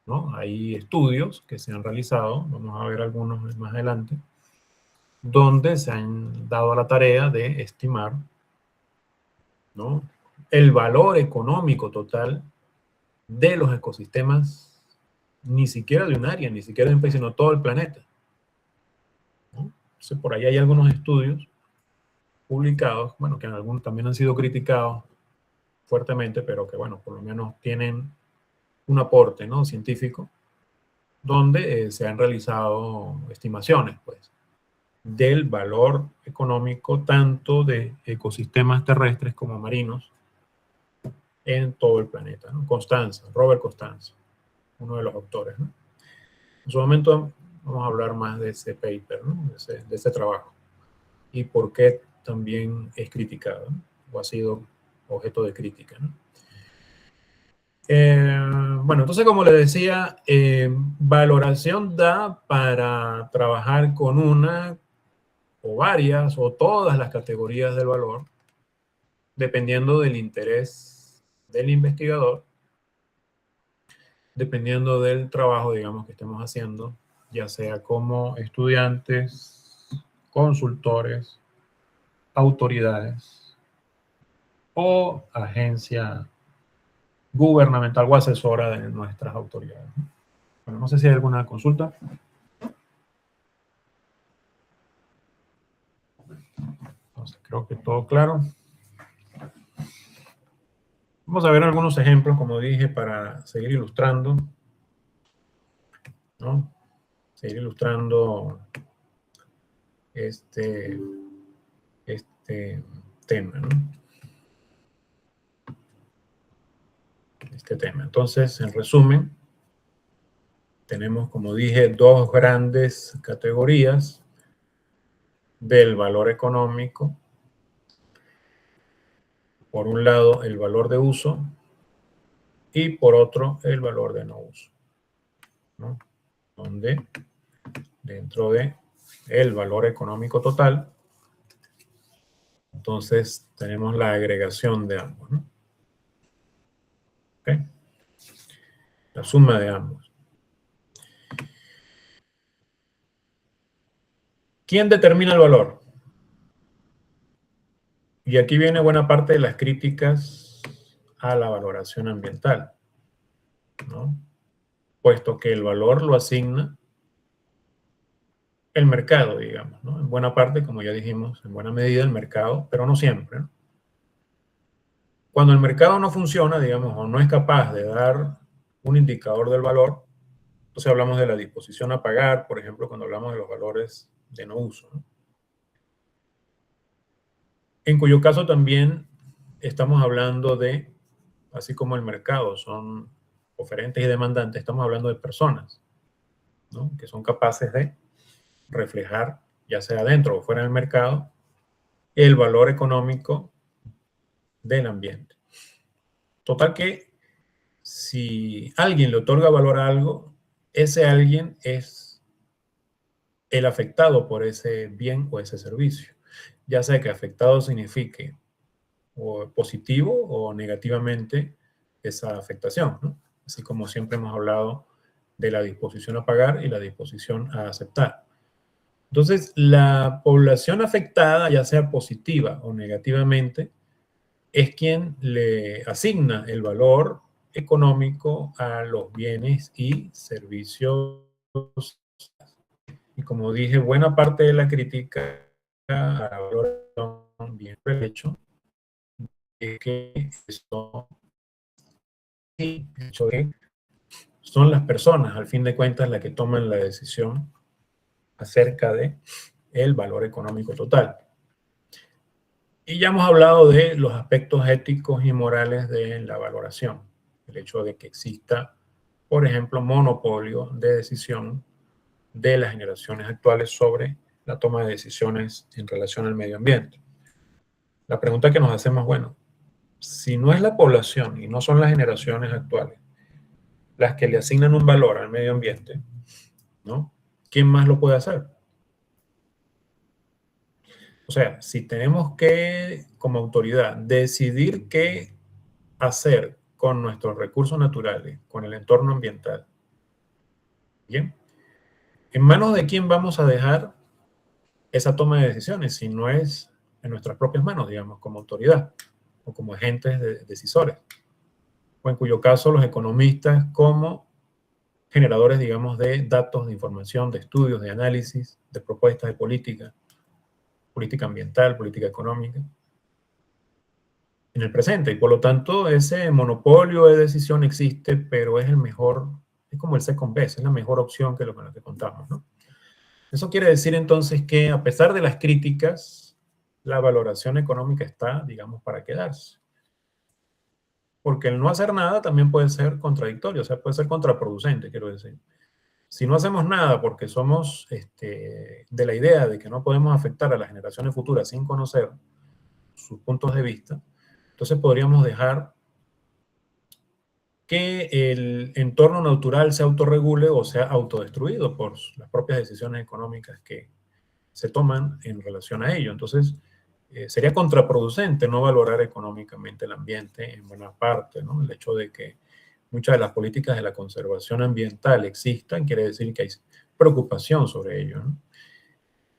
¿no? Hay estudios que se han realizado, vamos a ver algunos más adelante, donde se han dado la tarea de estimar, ¿no? El valor económico total de los ecosistemas, ni siquiera de un área, ni siquiera de un país, sino todo el planeta, ¿no? Entonces, por ahí hay algunos estudios publicados, bueno, que algunos también han sido criticados fuertemente, pero que, bueno, por lo menos tienen un aporte, ¿no? Científico, donde se han realizado estimaciones, pues, del valor económico tanto de ecosistemas terrestres como marinos en todo el planeta, ¿no? Robert Costanza, uno de los autores, ¿no? En su momento vamos a hablar más de ese paper, ¿no? de ese trabajo y por qué también es criticado, ¿no? O ha sido objeto de crítica, ¿no? Bueno, entonces, como le decía, valoración da para trabajar con una o varias o todas las categorías del valor, dependiendo del interés del investigador, dependiendo del trabajo, digamos, que estemos haciendo, ya sea como estudiantes, consultores, autoridades o agencia gubernamental o asesora de nuestras autoridades. Bueno, no sé si hay alguna consulta. Entonces, creo que todo claro. Vamos a ver algunos ejemplos, como dije, para seguir ilustrando, ¿no? seguir ilustrando este tema, ¿no? Este tema. Entonces, en resumen, tenemos, como dije, dos grandes categorías del valor económico. Por un lado, el valor de uso y por otro, el valor de no uso, ¿no? Donde dentro de el valor económico total, entonces tenemos la agregación de ambos, ¿no? ¿Okay? La suma de ambos. ¿Quién determina el valor? Y aquí viene buena parte de las críticas a la valoración ambiental, ¿no? Puesto que el valor lo asigna el mercado, digamos, ¿no? En buena parte, como ya dijimos, en buena medida el mercado, pero no siempre, ¿no? Cuando el mercado no funciona, digamos, o no es capaz de dar un indicador del valor, entonces hablamos de la disposición a pagar, por ejemplo, cuando hablamos de los valores de no uso, ¿no? En cuyo caso también estamos hablando de, así como el mercado son oferentes y demandantes, estamos hablando de personas, ¿no? Que son capaces de reflejar, ya sea dentro o fuera del mercado, el valor económico del ambiente. Total que si alguien le otorga valor a algo, ese alguien es el afectado por ese bien o ese servicio. Ya sea que afectado signifique o positivo o negativamente esa afectación, ¿no? Así como siempre hemos hablado de la disposición a pagar y la disposición a aceptar. Entonces, la población afectada, ya sea positiva o negativamente, es quien le asigna el valor económico a los bienes y servicios. Y como dije, buena parte de la crítica a la valoración bien hecho es que son las personas, al fin de cuentas, las que toman la decisión acerca de el valor económico total. Y ya hemos hablado de los aspectos éticos y morales de la valoración. El hecho de que exista, por ejemplo, monopolio de decisión de las generaciones actuales sobre la toma de decisiones en relación al medio ambiente. La pregunta que nos hacemos, bueno, si no es la población y no son las generaciones actuales las que le asignan un valor al medio ambiente, ¿no? ¿Quién más lo puede hacer? O sea, si tenemos que, como autoridad, decidir qué hacer con nuestros recursos naturales, con el entorno ambiental, ¿bien? ¿En manos de quién vamos a dejar esa toma de decisiones si no es en nuestras propias manos, digamos, como autoridad o como agentes decisores? O en cuyo caso los economistas como generadores, digamos, de datos, de información, de estudios, de análisis, de propuestas de política ambiental, política económica, en el presente. Y por lo tanto, ese monopolio de decisión existe, pero es el mejor, es como el second best, es la mejor opción que lo con la que contamos, ¿no? Eso quiere decir entonces que a pesar de las críticas, la valoración económica está, digamos, para quedarse. Porque el no hacer nada también puede ser contradictorio, o sea, puede ser contraproducente, quiero decir. Si no hacemos nada porque somos de la idea de que no podemos afectar a las generaciones futuras sin conocer sus puntos de vista, entonces podríamos dejar que el entorno natural se autorregule o sea autodestruido por las propias decisiones económicas que se toman en relación a ello. Entonces, sería contraproducente no valorar económicamente el ambiente en buena parte, ¿no? El hecho de que muchas de las políticas de la conservación ambiental existan quiere decir que hay preocupación sobre ello, ¿no?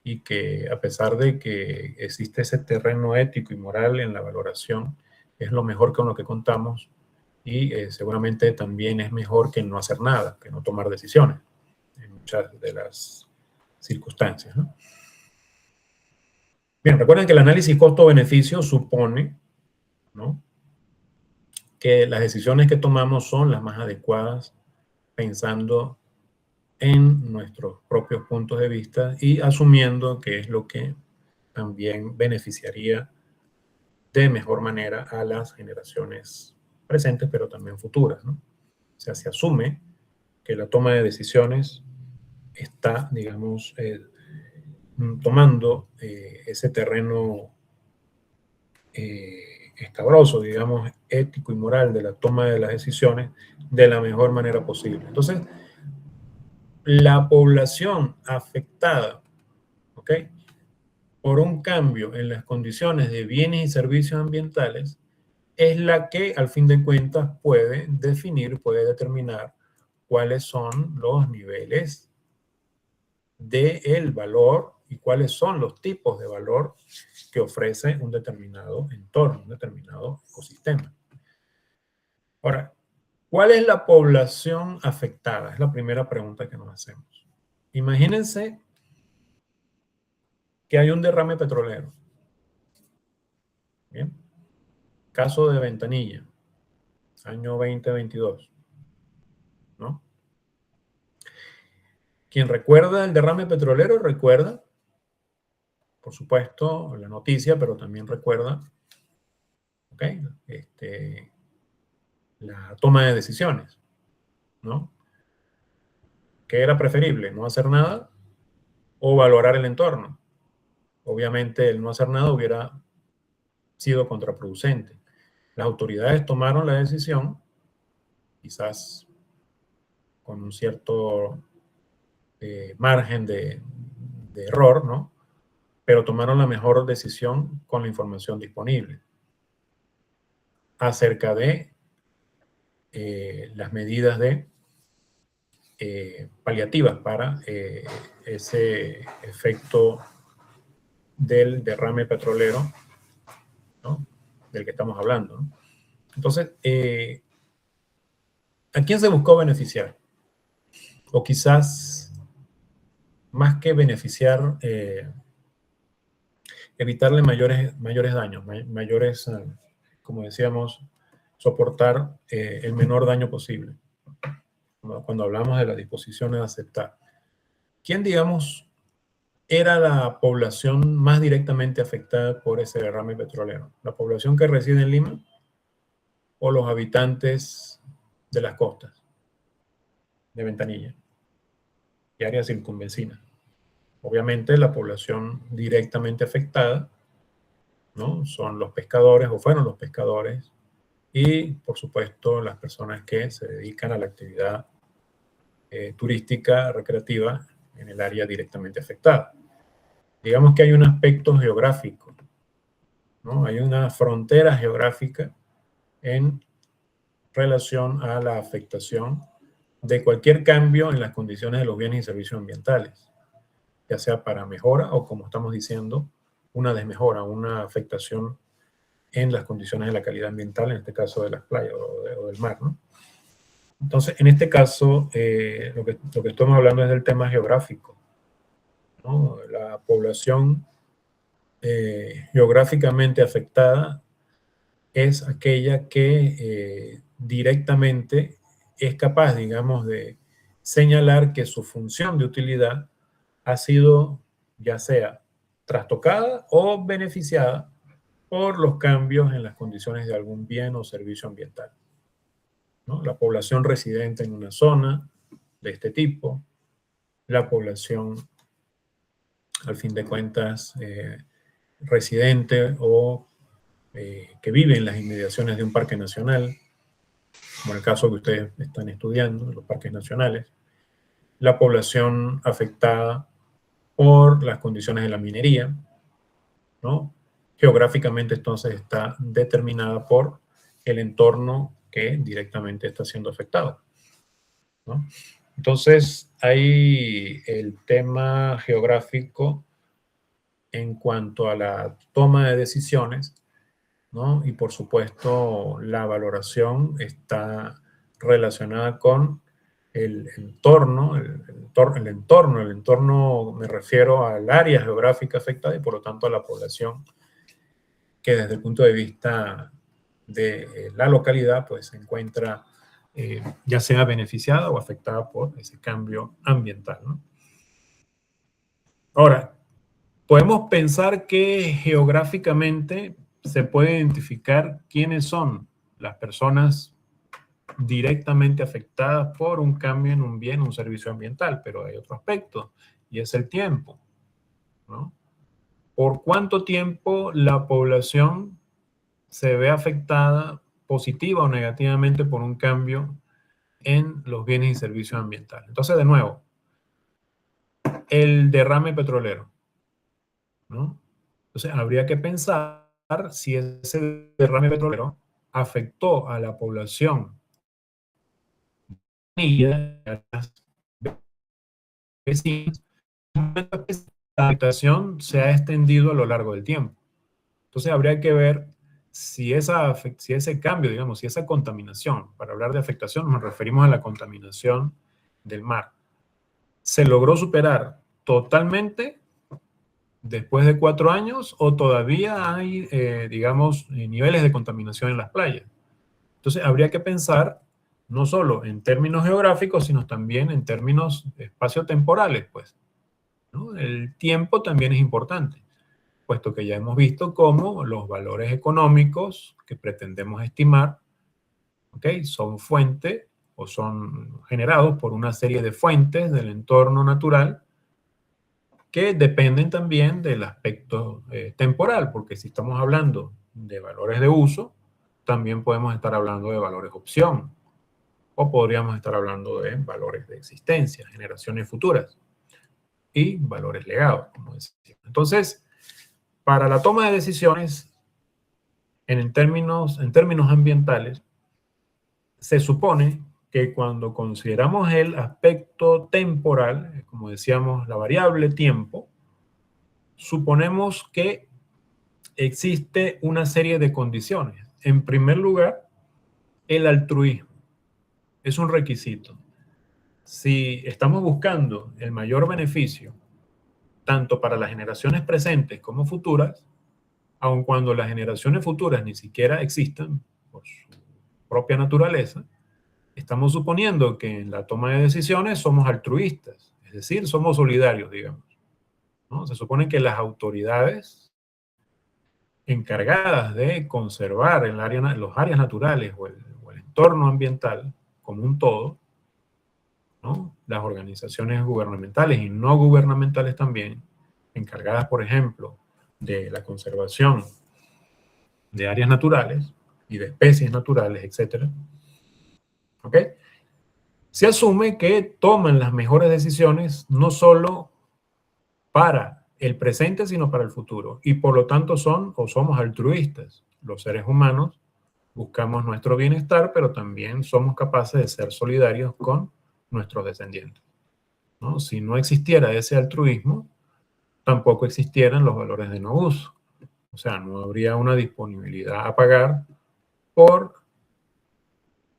Y que a pesar de que existe ese terreno ético y moral en la valoración, es lo mejor con lo que contamos y seguramente también es mejor que no hacer nada, que no tomar decisiones en muchas de las circunstancias, ¿no? Bien, recuerden que el análisis costo-beneficio supone, ¿no?, que las decisiones que tomamos son las más adecuadas pensando en nuestros propios puntos de vista y asumiendo que es lo que también beneficiaría de mejor manera a las generaciones presentes, pero también futuras, ¿no? O sea, se asume que la toma de decisiones está, digamos, tomando ese terreno escabroso, digamos, ético y moral de la toma de las decisiones de la mejor manera posible. Entonces, la población afectada, ¿ok?, por un cambio en las condiciones de bienes y servicios ambientales es la que, al fin de cuentas, puede definir, puede determinar cuáles son los niveles del valor y cuáles son los tipos de valor que ofrece un determinado entorno, un determinado ecosistema. Ahora, ¿cuál es la población afectada? Es la primera pregunta que nos hacemos. Imagínense que hay un derrame petrolero. Bien. Caso de Ventanilla, año 2022, ¿no? Quien recuerda el derrame petrolero recuerda, por supuesto, la noticia, pero también recuerda, ¿ok?, la toma de decisiones, ¿no? ¿Qué era preferible? ¿No hacer nada o valorar el entorno? Obviamente el no hacer nada hubiera sido contraproducente. Las autoridades tomaron la decisión, quizás con un cierto margen de error, ¿no?, pero tomaron la mejor decisión con la información disponible acerca de las medidas de paliativas para ese efecto del derrame petrolero, ¿no?, del que estamos hablando, ¿no? Entonces, ¿a quién se buscó beneficiar? O quizás, más que beneficiar, evitarle mayores daños, mayores, como decíamos, soportar el menor daño posible. Cuando hablamos de las disposiciones a aceptar. ¿Quién, digamos, era la población más directamente afectada por ese derrame petrolero? ¿La población que reside en Lima o los habitantes de las costas de Ventanilla y áreas circunvecinas? Obviamente la población directamente afectada, ¿no?, son los pescadores o fueron los pescadores y, por supuesto, las personas que se dedican a la actividad turística, recreativa en el área directamente afectada. Digamos que hay un aspecto geográfico, ¿no? Hay una frontera geográfica en relación a la afectación de cualquier cambio en las condiciones de los bienes y servicios ambientales, ya sea para mejora o, como estamos diciendo, una desmejora, una afectación en las condiciones de la calidad ambiental, en este caso de las playas o del mar, ¿no? Entonces, en este caso, lo que estamos hablando es del tema geográfico, ¿no? La población geográficamente afectada es aquella que directamente es capaz, digamos, de señalar que su función de utilidad ha sido ya sea trastocada o beneficiada por los cambios en las condiciones de algún bien o servicio ambiental, ¿no? La población residente en una zona de este tipo, la población, al fin de cuentas, residente o que vive en las inmediaciones de un parque nacional, como el caso que ustedes están estudiando, los parques nacionales, la población afectada por las condiciones de la minería, ¿no? Geográficamente, entonces, está determinada por el entorno que directamente está siendo afectado, ¿no? Entonces, hay el tema geográfico en cuanto a la toma de decisiones, ¿no? Y por supuesto, la valoración está relacionada con el entorno, el entorno me refiero al área geográfica afectada y por lo tanto a la población que desde el punto de vista de la localidad pues se encuentra ya sea beneficiada o afectada por ese cambio ambiental, ¿no? Ahora, podemos pensar que geográficamente se puede identificar quiénes son las personas directamente afectadas por un cambio en un bien, un servicio ambiental, pero hay otro aspecto, y es el tiempo, ¿no? ¿Por cuánto tiempo la población se ve afectada positiva o negativamente por un cambio en los bienes y servicios ambientales? Entonces, de nuevo, el derrame petrolero, ¿no? Entonces, habría que pensar si ese derrame petrolero afectó a la población y a las vecinas, la afectación se ha extendido a lo largo del tiempo. Entonces, habría que ver si ese cambio, digamos, si esa contaminación, para hablar de afectación, nos referimos a la contaminación del mar, se logró superar totalmente después de 4 años o todavía hay, digamos, niveles de contaminación en las playas. Entonces, habría que pensar no solo en términos geográficos, sino también en términos espaciotemporales, pues, ¿no? El tiempo también es importante, puesto que ya hemos visto cómo los valores económicos que pretendemos estimar, ¿ok?, son fuente o son generados por una serie de fuentes del entorno natural que dependen también del aspecto temporal, porque si estamos hablando de valores de uso, también podemos estar hablando de valores opción, o podríamos estar hablando de valores de existencia, generaciones futuras, y valores legados, como decía. Entonces, para la toma de decisiones, en términos ambientales, se supone que cuando consideramos el aspecto temporal, como decíamos, la variable tiempo, suponemos que existe una serie de condiciones. En primer lugar, el altruismo es un requisito. Si estamos buscando el mayor beneficio, tanto para las generaciones presentes como futuras, aun cuando las generaciones futuras ni siquiera existan por su propia naturaleza, estamos suponiendo que en la toma de decisiones somos altruistas, es decir, somos solidarios, digamos, ¿no? Se supone que las autoridades encargadas de conservar los áreas naturales o el entorno ambiental como un todo, ¿no?, las organizaciones gubernamentales y no gubernamentales también, encargadas, por ejemplo, de la conservación de áreas naturales y de especies naturales, etcétera, ¿ok?, se asume que toman las mejores decisiones no solo para el presente, sino para el futuro. Y por lo tanto son o somos altruistas. Los seres humanos buscamos nuestro bienestar, pero también somos capaces de ser solidarios con nuestros descendientes, ¿no? Si no existiera ese altruismo, tampoco existieran los valores de no uso. O sea, no habría una disponibilidad a pagar por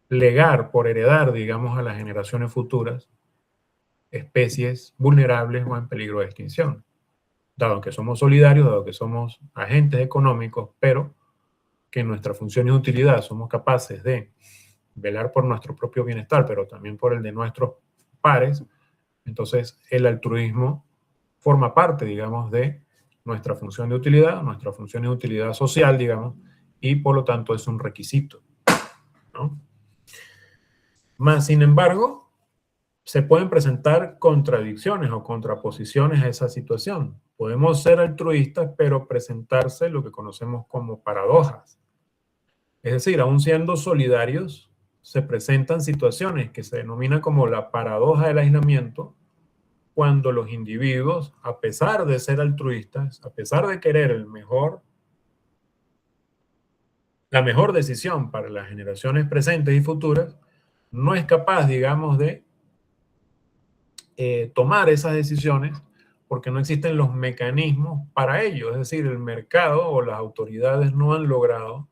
legar, por heredar, digamos, a las generaciones futuras especies vulnerables o en peligro de extinción. Dado que somos solidarios, dado que somos agentes económicos, pero que en nuestra función y utilidad somos capaces de velar por nuestro propio bienestar, pero también por el de nuestros pares, entonces el altruismo forma parte, digamos, de nuestra función de utilidad social, digamos, y por lo tanto es un requisito, ¿no? Más, sin embargo, se pueden presentar contradicciones o contraposiciones a esa situación. Podemos ser altruistas, pero presentarse lo que conocemos como paradojas. Es decir, aun siendo solidarios, se presentan situaciones que se denominan como la paradoja del aislamiento, cuando los individuos, a pesar de ser altruistas, a pesar de querer la mejor decisión para las generaciones presentes y futuras, no es capaz, digamos, de tomar esas decisiones porque no existen los mecanismos para ello. Es decir, el mercado o las autoridades no han logrado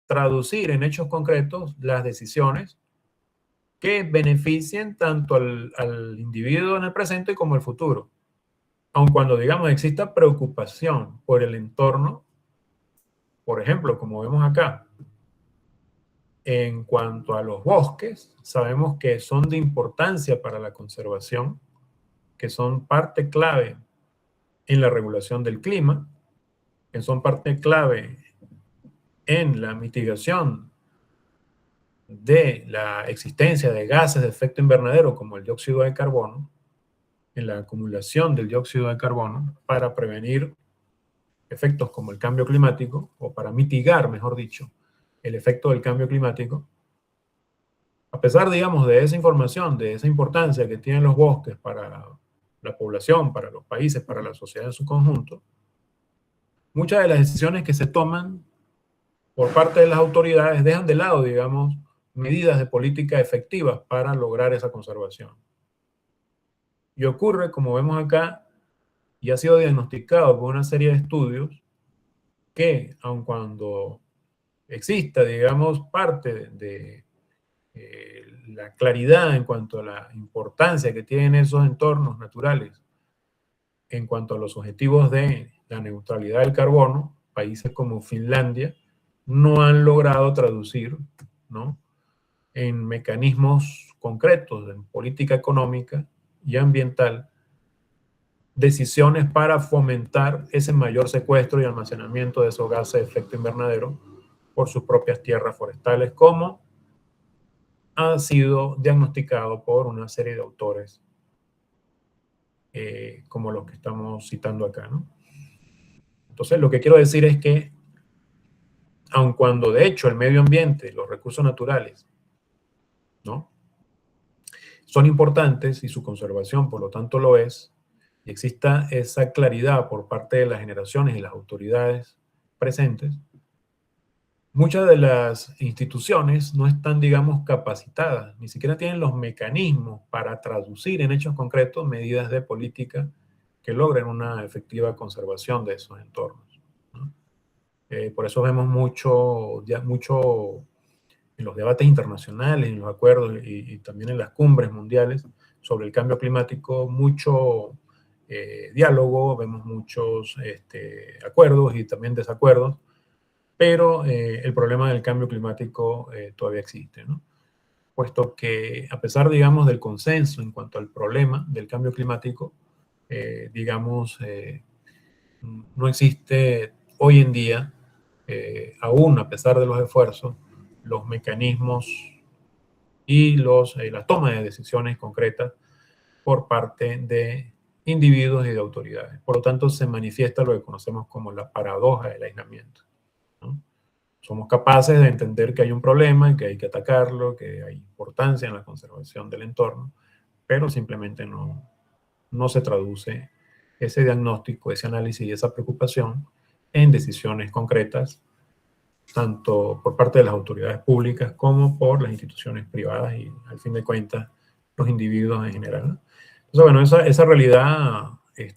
traducir en hechos concretos las decisiones que beneficien tanto al individuo en el presente como el futuro. Aun cuando, digamos, exista preocupación por el entorno, por ejemplo, como vemos acá, En cuanto a los bosques, sabemos que son de importancia para la conservación, que son parte clave en la regulación del clima, que son parte clave en la mitigación de la existencia de gases de efecto invernadero como el dióxido de carbono, en la acumulación del dióxido de carbono para prevenir efectos como el cambio climático, o para mitigar, mejor dicho, el efecto del cambio climático. A pesar, digamos, de esa información, de esa importancia que tienen los bosques para la población, para los países, para la sociedad en su conjunto, muchas de las decisiones que se toman por parte de las autoridades dejan de lado, digamos, medidas de política efectivas para lograr esa conservación. Y ocurre, como vemos acá, y ha sido diagnosticado por una serie de estudios, que aun cuando exista, digamos, parte de la claridad en cuanto a la importancia que tienen esos entornos naturales, en cuanto a los objetivos de la neutralidad del carbono, países como Finlandia no han logrado traducir, ¿no?, en mecanismos concretos, en política económica y ambiental, decisiones para fomentar ese mayor secuestro y almacenamiento de esos gases de efecto invernadero por sus propias tierras forestales, como ha sido diagnosticado por una serie de autores como los que estamos citando acá, ¿no? Entonces, lo que quiero decir es que, aun cuando de hecho el medio ambiente, los recursos naturales, ¿no?, son importantes y su conservación, por lo tanto, lo es, y exista esa claridad por parte de las generaciones y las autoridades presentes, muchas de las instituciones no están, digamos, capacitadas, ni siquiera tienen los mecanismos para traducir en hechos concretos medidas de política que logren una efectiva conservación de esos entornos, ¿no? Por eso vemos mucho en los debates internacionales, en los acuerdos y también en las cumbres mundiales sobre el cambio climático, mucho diálogo, vemos muchos acuerdos y también desacuerdos, pero el problema del cambio climático todavía existe, ¿no? Puesto que, a pesar, digamos, del consenso en cuanto al problema del cambio climático, digamos, no existe hoy en día, aún a pesar de los esfuerzos, los mecanismos y la toma de decisiones concretas por parte de individuos y de autoridades. Por lo tanto, se manifiesta lo que conocemos como la paradoja del aislamiento, ¿no? Somos capaces de entender que hay un problema, que hay que atacarlo, que hay importancia en la conservación del entorno, pero simplemente no se traduce ese diagnóstico, ese análisis y esa preocupación en decisiones concretas, tanto por parte de las autoridades públicas como por las instituciones privadas y, al fin de cuentas, los individuos en general, ¿no? Entonces, bueno, esa realidad de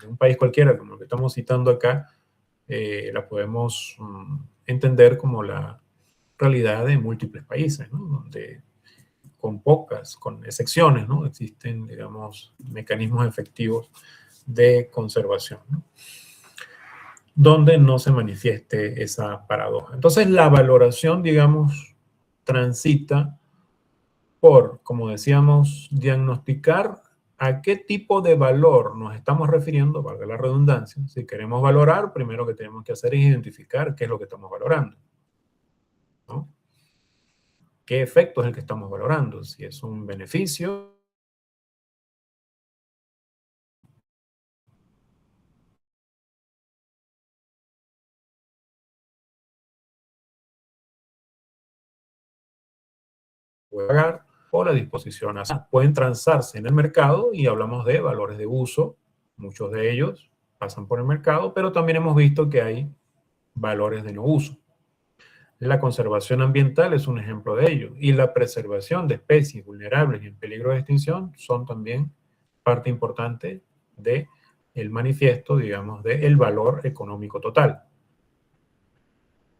un país cualquiera, como lo que estamos citando acá, la podemos entender como la realidad de múltiples países, ¿no?, donde con excepciones, ¿no?, existen, digamos, mecanismos efectivos de conservación, ¿no?, donde no se manifieste esa paradoja. Entonces, la valoración, digamos, transita por, como decíamos, diagnosticar a qué tipo de valor nos estamos refiriendo, valga la redundancia. Si queremos valorar, primero que tenemos que hacer es identificar qué es lo que estamos valorando, ¿no? ¿Qué efecto es el que estamos valorando? Si es un beneficio, puede pagar, o la disposición a pueden transarse en el mercado, y hablamos de valores de uso. Muchos de ellos pasan por el mercado, pero también hemos visto que hay valores de no uso. La conservación ambiental es un ejemplo de ello, y la preservación de especies vulnerables y en peligro de extinción son también parte importante del manifiesto, digamos, del valor económico total.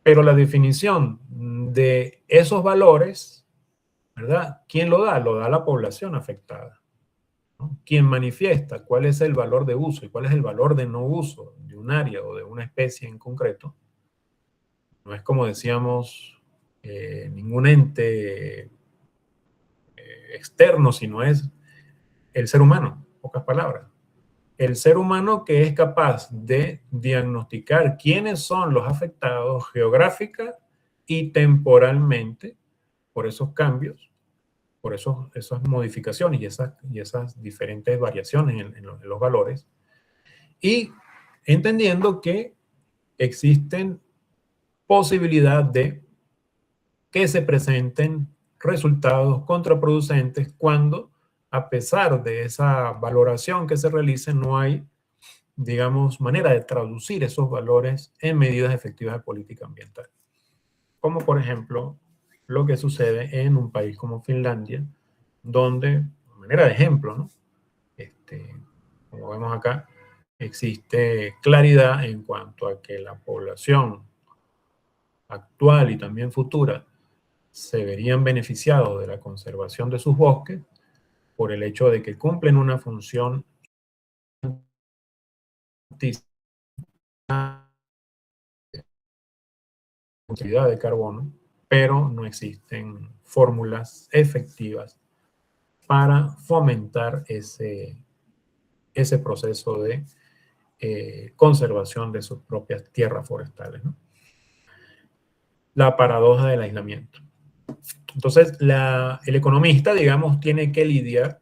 Pero la definición de esos valores, ¿verdad?, ¿quién lo da? Lo da la población afectada, ¿no? Quien manifiesta cuál es el valor de uso y cuál es el valor de no uso de un área o de una especie en concreto, no es, como decíamos, ningún ente externo, sino es el ser humano, pocas palabras. El ser humano que es capaz de diagnosticar quiénes son los afectados geográfica y temporalmente por esos cambios, por esas modificaciones y esas diferentes variaciones en los valores, y entendiendo que existen posibilidad de que se presenten resultados contraproducentes cuando, a pesar de esa valoración que se realice, no hay, digamos, manera de traducir esos valores en medidas efectivas de política ambiental. Como por ejemplo, lo que sucede en un país como Finlandia, donde, de manera de ejemplo, ¿no? Como vemos acá, existe claridad en cuanto a que la población actual y también futura se verían beneficiados de la conservación de sus bosques por el hecho de que cumplen una función de carbono, pero no existen fórmulas efectivas para fomentar ese proceso de conservación de sus propias tierras forestales, ¿no? La paradoja del aislamiento. Entonces, el economista, digamos, tiene que lidiar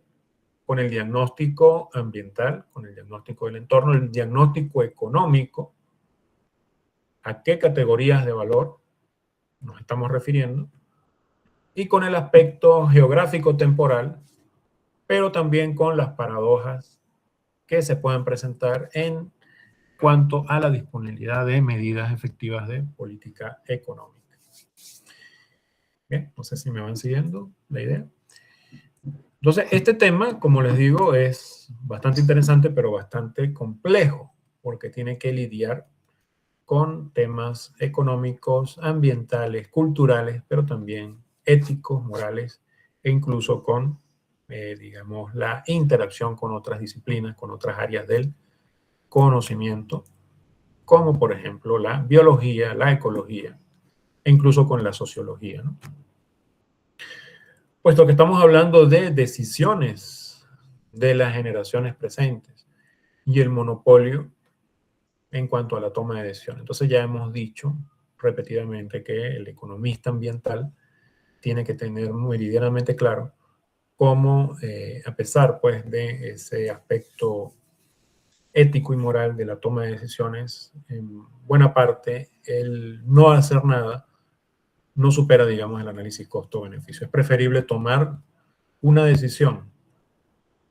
con el diagnóstico ambiental, con el diagnóstico del entorno, el diagnóstico económico, a qué categorías de valor nos estamos refiriendo, y con el aspecto geográfico temporal, pero también con las paradojas que se pueden presentar en cuanto a la disponibilidad de medidas efectivas de política económica. Bien, no sé si me van siguiendo la idea. Entonces, este tema, como les digo, es bastante interesante, pero bastante complejo, porque tiene que lidiar con temas económicos, ambientales, culturales, pero también éticos, morales, e incluso con, digamos, la interacción con otras disciplinas, con otras áreas del conocimiento, como por ejemplo la biología, la ecología, e incluso con la sociología, ¿no? Puesto que estamos hablando de decisiones de las generaciones presentes y el monopolio en cuanto a la toma de decisiones. Entonces ya hemos dicho repetidamente que el economista ambiental tiene que tener meridianamente claro cómo, a pesar pues de ese aspecto ético y moral de la toma de decisiones, en buena parte el no hacer nada no supera, digamos, el análisis costo-beneficio. Es preferible tomar una decisión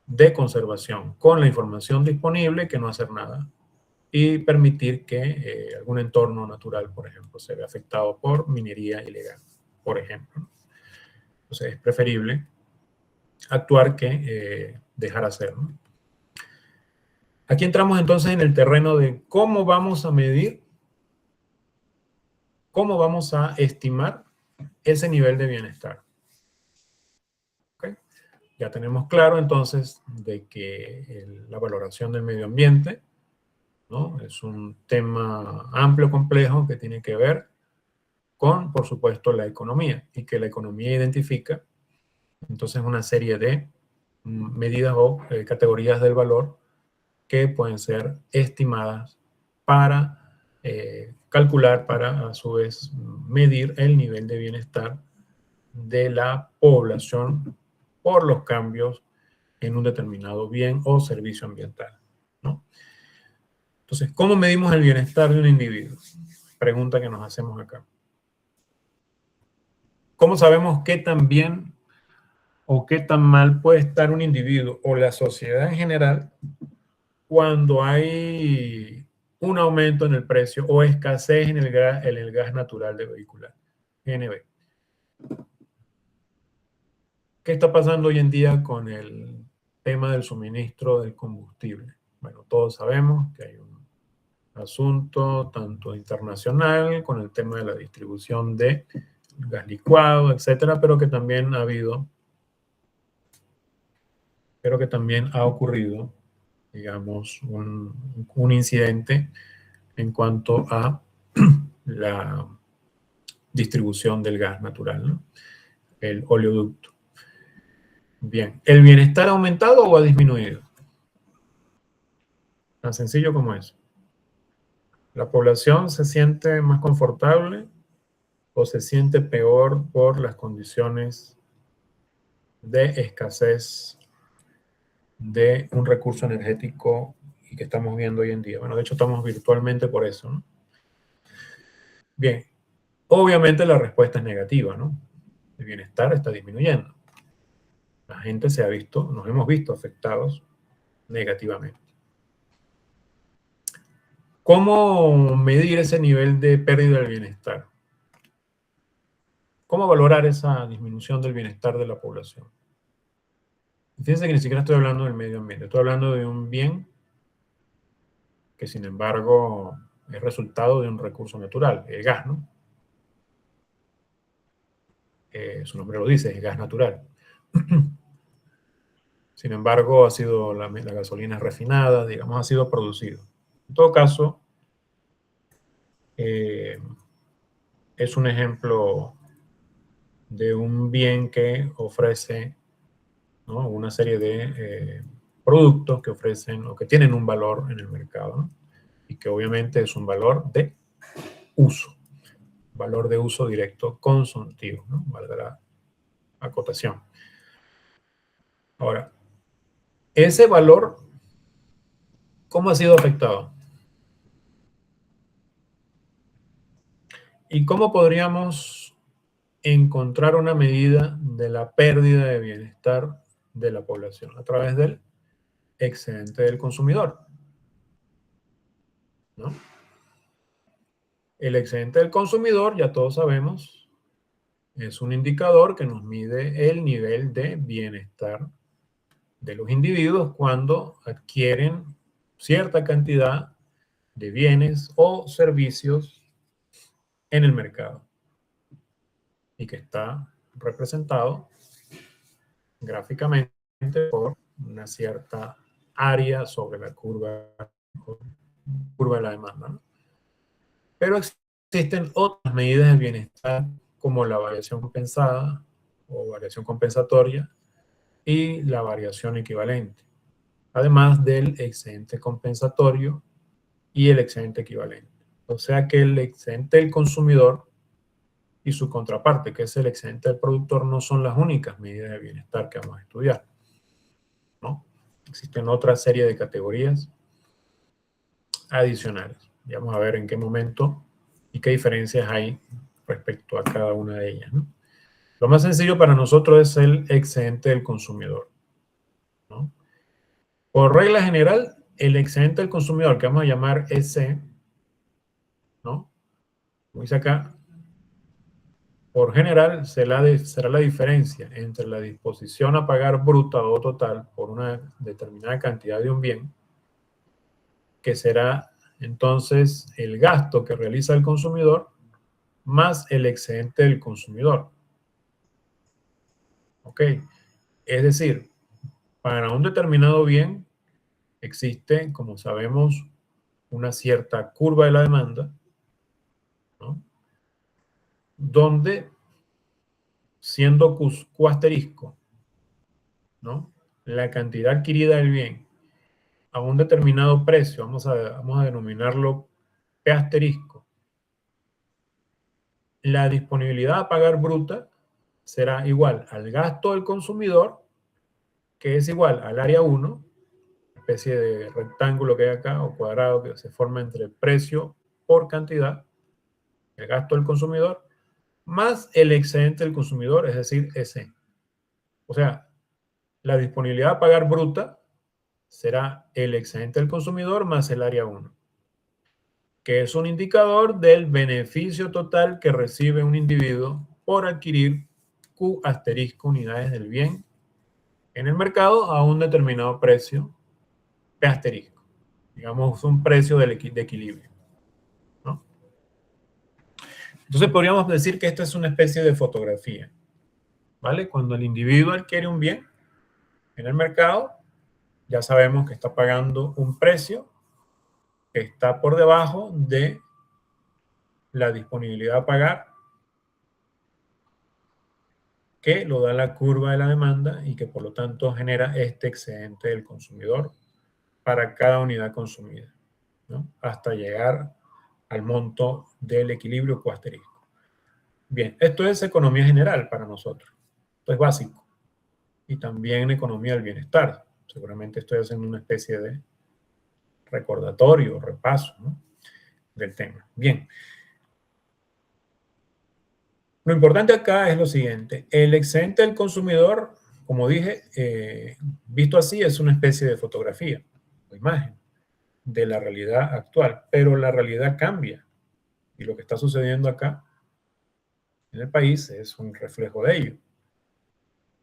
de conservación con la información disponible que no hacer nada y permitir que algún entorno natural, por ejemplo, se vea afectado por minería ilegal, por ejemplo. Entonces es preferible actuar que dejar hacer, ¿no? Aquí entramos entonces en el terreno de cómo vamos a medir, cómo vamos a estimar ese nivel de bienestar. ¿Okay? Ya tenemos claro entonces de que la valoración del medio ambiente, ¿no? Es un tema amplio, complejo, que tiene que ver con, por supuesto, la economía, y que la economía identifica entonces una serie de medidas o categorías del valor que pueden ser estimadas para calcular, para a su vez medir el nivel de bienestar de la población por los cambios en un determinado bien o servicio ambiental, ¿no? Entonces, ¿cómo medimos el bienestar de un individuo? Pregunta que nos hacemos acá. ¿Cómo sabemos qué tan bien o qué tan mal puede estar un individuo o la sociedad en general cuando hay un aumento en el precio o escasez en el gas natural de vehicular, GNV? ¿Qué está pasando hoy en día con el tema del suministro del combustible? Bueno, todos sabemos que hay un asunto tanto internacional con el tema de la distribución de gas licuado, etcétera, pero que también ha ocurrido, digamos, un incidente en cuanto a distribución del gas natural, ¿no? El oleoducto. Bien, ¿el bienestar ha aumentado o ha disminuido? Tan sencillo como eso. ¿La población se siente más confortable o se siente peor por las condiciones de escasez de un recurso energético y que estamos viendo hoy en día? Bueno, de hecho estamos virtualmente por eso, ¿no? Bien, obviamente la respuesta es negativa, ¿no? El bienestar está disminuyendo. La gente se ha visto, nos hemos visto afectados negativamente. ¿Cómo medir ese nivel de pérdida del bienestar? ¿Cómo valorar esa disminución del bienestar de la población? Fíjense que ni siquiera estoy hablando del medio ambiente, estoy hablando de un bien que sin embargo es resultado de un recurso natural, el gas, ¿no? Su nombre lo dice, es gas natural. Sin embargo, ha sido la gasolina refinada, digamos, ha sido producido. En todo caso, es un ejemplo de un bien que ofrece, ¿no?, una serie de productos que ofrecen o que tienen un valor en el mercado, ¿no? Y que obviamente es un valor de uso directo consultivo, ¿no? Valga la acotación. Ahora, ese valor, ¿cómo ha sido afectado? ¿Y cómo podríamos encontrar una medida de la pérdida de bienestar de la población? A través del excedente del consumidor, ¿no? El excedente del consumidor, ya todos sabemos, es un indicador que nos mide el nivel de bienestar de los individuos cuando adquieren cierta cantidad de bienes o servicios en el mercado y que está representado gráficamente por una cierta área sobre la curva de la demanda, ¿no? Pero existen otras medidas de bienestar como la variación compensada o variación compensatoria y la variación equivalente, además del excedente compensatorio y el excedente equivalente. O sea que el excedente del consumidor y su contraparte, que es el excedente del productor, no son las únicas medidas de bienestar que vamos a estudiar, ¿no? Existen otra serie de categorías adicionales. Y vamos a ver en qué momento y qué diferencias hay respecto a cada una de ellas, ¿no? Lo más sencillo para nosotros es el excedente del consumidor, ¿no? Por regla general, el excedente del consumidor, que vamos a llamar EC, ¿no? Como dice acá, por general será la diferencia entre la disposición a pagar bruta o total por una determinada cantidad de un bien, que será entonces el gasto que realiza el consumidor más el excedente del consumidor. ¿Ok? Es decir, para un determinado bien existe, como sabemos, una cierta curva de la demanda, ¿no?, donde, siendo Q asterisco, ¿no?, la cantidad adquirida del bien a un determinado precio, vamos a denominarlo P asterisco, la disponibilidad a pagar bruta será igual al gasto del consumidor, que es igual al área 1, especie de rectángulo que hay acá, o cuadrado que se forma entre precio por cantidad, el gasto del consumidor, más el excedente del consumidor, es decir, ese. O sea, la disponibilidad a pagar bruta será el excedente del consumidor más el área 1, que es un indicador del beneficio total que recibe un individuo por adquirir Q asterisco unidades del bien en el mercado a un determinado precio P asterisco. Digamos, un precio de equilibrio, ¿no? Entonces podríamos decir que esta es una especie de fotografía, ¿vale? Cuando el individuo adquiere un bien en el mercado, ya sabemos que está pagando un precio que está por debajo de la disponibilidad a pagar que lo da la curva de la demanda y que por lo tanto genera este excedente del consumidor para cada unidad consumida, ¿no? Hasta llegar al monto del equilibrio Q asterisco. Bien, esto es economía general para nosotros. Esto es básico. Y también economía del bienestar. Seguramente estoy haciendo una especie de recordatorio, repaso, ¿no?, del tema. Bien. Lo importante acá es lo siguiente. El excedente del consumidor, como dije, visto así, es una especie de fotografía o imagen de la realidad actual. Pero la realidad cambia. Y lo que está sucediendo acá en el país es un reflejo de ello.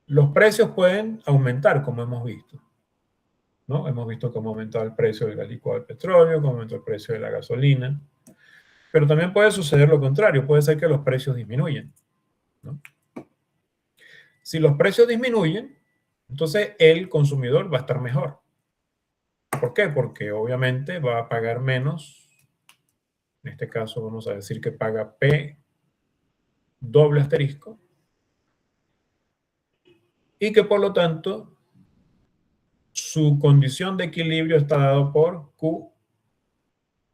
Los precios pueden aumentar, como hemos visto, ¿no? Hemos visto cómo ha aumentado el precio del licuado del petróleo, cómo aumentó el precio de la gasolina. Pero también puede suceder lo contrario. Puede ser que los precios disminuyan, ¿no? Si los precios disminuyen, entonces el consumidor va a estar mejor. ¿Por qué? Porque obviamente va a pagar menos. En este caso vamos a decir que paga P doble asterisco. Y que por lo tanto su condición de equilibrio está dado por Q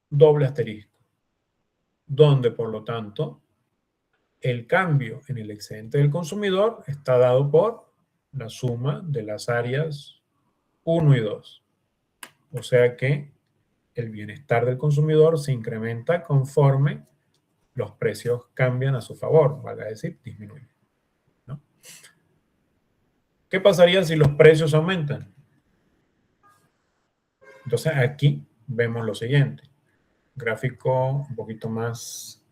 doble asterisco. Donde por lo tanto el cambio en el excedente del consumidor está dado por la suma de las áreas 1 y 2. O sea que el bienestar del consumidor se incrementa conforme los precios cambian a su favor, vale decir, disminuyen, ¿no? ¿Qué pasaría si los precios aumentan? Entonces aquí vemos lo siguiente. Gráfico un poquito más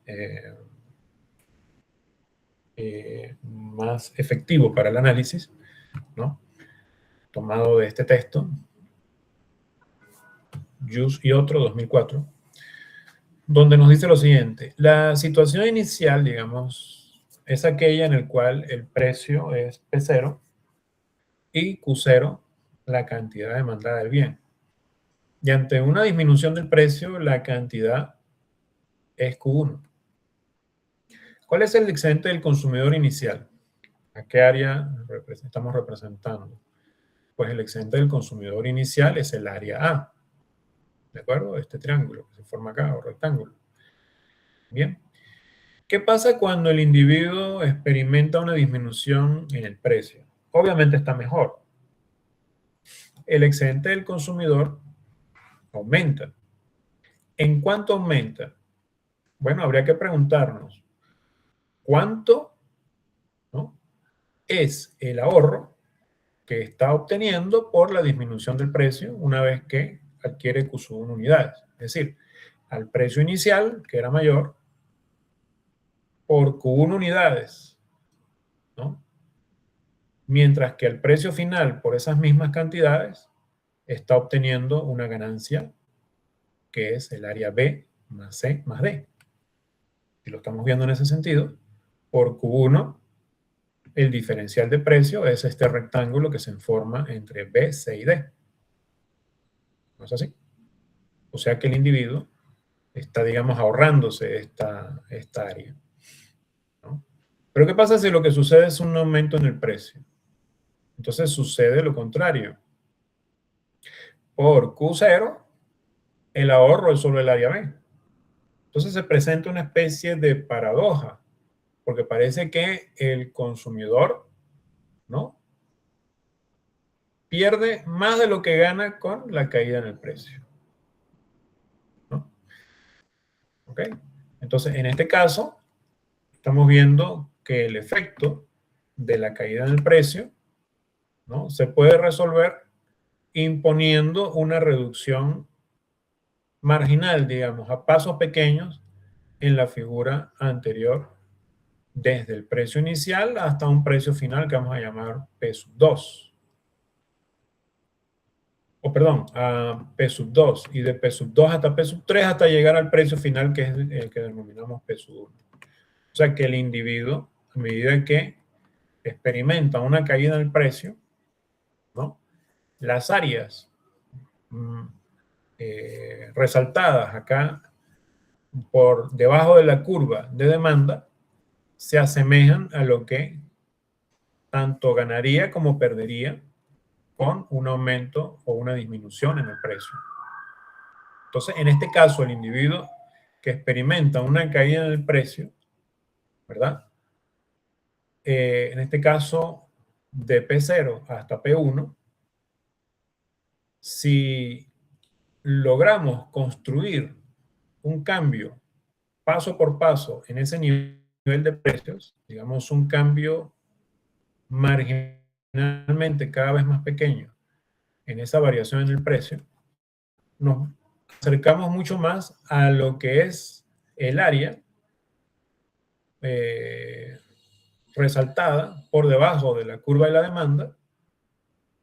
efectivo para el análisis, ¿no?, tomado de este texto, Jus y otro, 2004, donde nos dice lo siguiente. La situación inicial, digamos, es aquella en la cual el precio es P0 y Q0 la cantidad demandada del bien. Y ante una disminución del precio, la cantidad es Q1. ¿Cuál es el excedente del consumidor inicial? ¿A qué área estamos representando? Pues el excedente del consumidor inicial es el área A. ¿De acuerdo? Este triángulo que se forma acá, o rectángulo. Bien. ¿Qué pasa cuando el individuo experimenta una disminución en el precio? Obviamente está mejor. El excedente del consumidor aumenta. ¿En cuánto aumenta? Bueno, habría que preguntarnos, ¿cuánto, ¿no?, es el ahorro que está obteniendo por la disminución del precio una vez que adquiere Q1 unidades? Es decir, al precio inicial, que era mayor, por Q1 unidades, ¿no? Mientras que al precio final, por esas mismas cantidades, está obteniendo una ganancia que es el área B más C más D. Si lo estamos viendo en ese sentido, por Q1, el diferencial de precio es este rectángulo que se forma entre B, C y D. ¿No es así? O sea que el individuo está, digamos, ahorrándose esta área, ¿no? Pero ¿qué pasa si lo que sucede es un aumento en el precio? Entonces sucede lo contrario. Por Q0, el ahorro es solo el área B. Entonces se presenta una especie de paradoja, porque parece que el consumidor, ¿no?, pierde más de lo que gana con la caída en el precio, ¿no? ¿Ok? Entonces, en este caso, estamos viendo que el efecto de la caída en el precio, ¿no?, se puede resolver imponiendo una reducción marginal, digamos, a pasos pequeños en la figura anterior, desde el precio inicial hasta un precio final que vamos a llamar P2. O perdón, a P2. Y de P2 hasta P3 hasta llegar al precio final, que es el que denominamos P1. O sea que el individuo, a medida que experimenta una caída en el precio, ¿no?, las áreas resaltadas acá por debajo de la curva de demanda se asemejan a lo que tanto ganaría como perdería con un aumento o una disminución en el precio. Entonces, en este caso, el individuo que experimenta una caída en el precio, ¿verdad? En este caso, de P0 hasta P1, si logramos construir un cambio paso por paso en ese nivel de precios, digamos un cambio marginalmente cada vez más pequeño en esa variación en el precio, nos acercamos mucho más a lo que es el área resaltada por debajo de la curva de la demanda,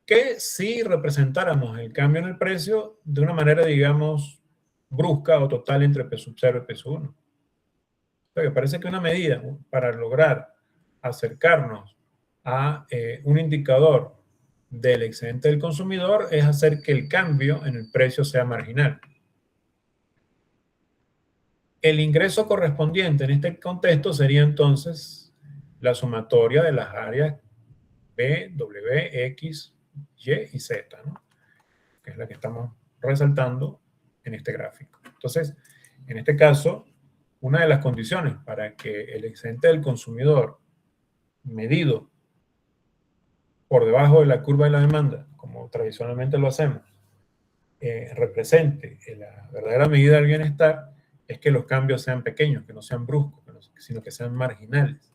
que si representáramos el cambio en el precio de una manera, digamos, brusca o total entre P0 y P1. Me parece que una medida para lograr acercarnos a un indicador del excedente del consumidor es hacer que el cambio en el precio sea marginal. El ingreso correspondiente en este contexto sería entonces la sumatoria de las áreas B, W, X, Y y Z, ¿no? Que es la que estamos resaltando en este gráfico. Entonces, en este caso, una de las condiciones para que el excedente del consumidor medido por debajo de la curva de la demanda, como tradicionalmente lo hacemos, represente la verdadera medida del bienestar, es que los cambios sean pequeños, que no sean bruscos, sino que sean marginales.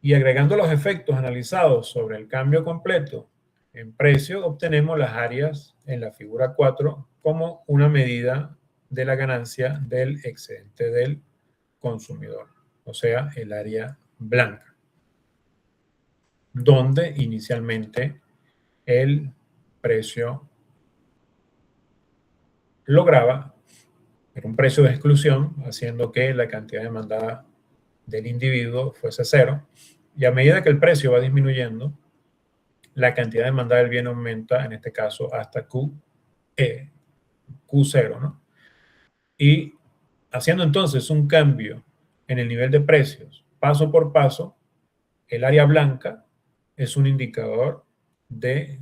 Y agregando los efectos analizados sobre el cambio completo en precio, obtenemos las áreas en la figura 4 como una medida de la ganancia del excedente del consumidor, o sea, el área blanca, donde inicialmente el precio lograba era un precio de exclusión, haciendo que la cantidad demandada del individuo fuese cero, y a medida que el precio va disminuyendo, la cantidad demandada del bien aumenta, en este caso, hasta Q0, ¿no? Y haciendo entonces un cambio en el nivel de precios, paso por paso, el área blanca es un indicador de,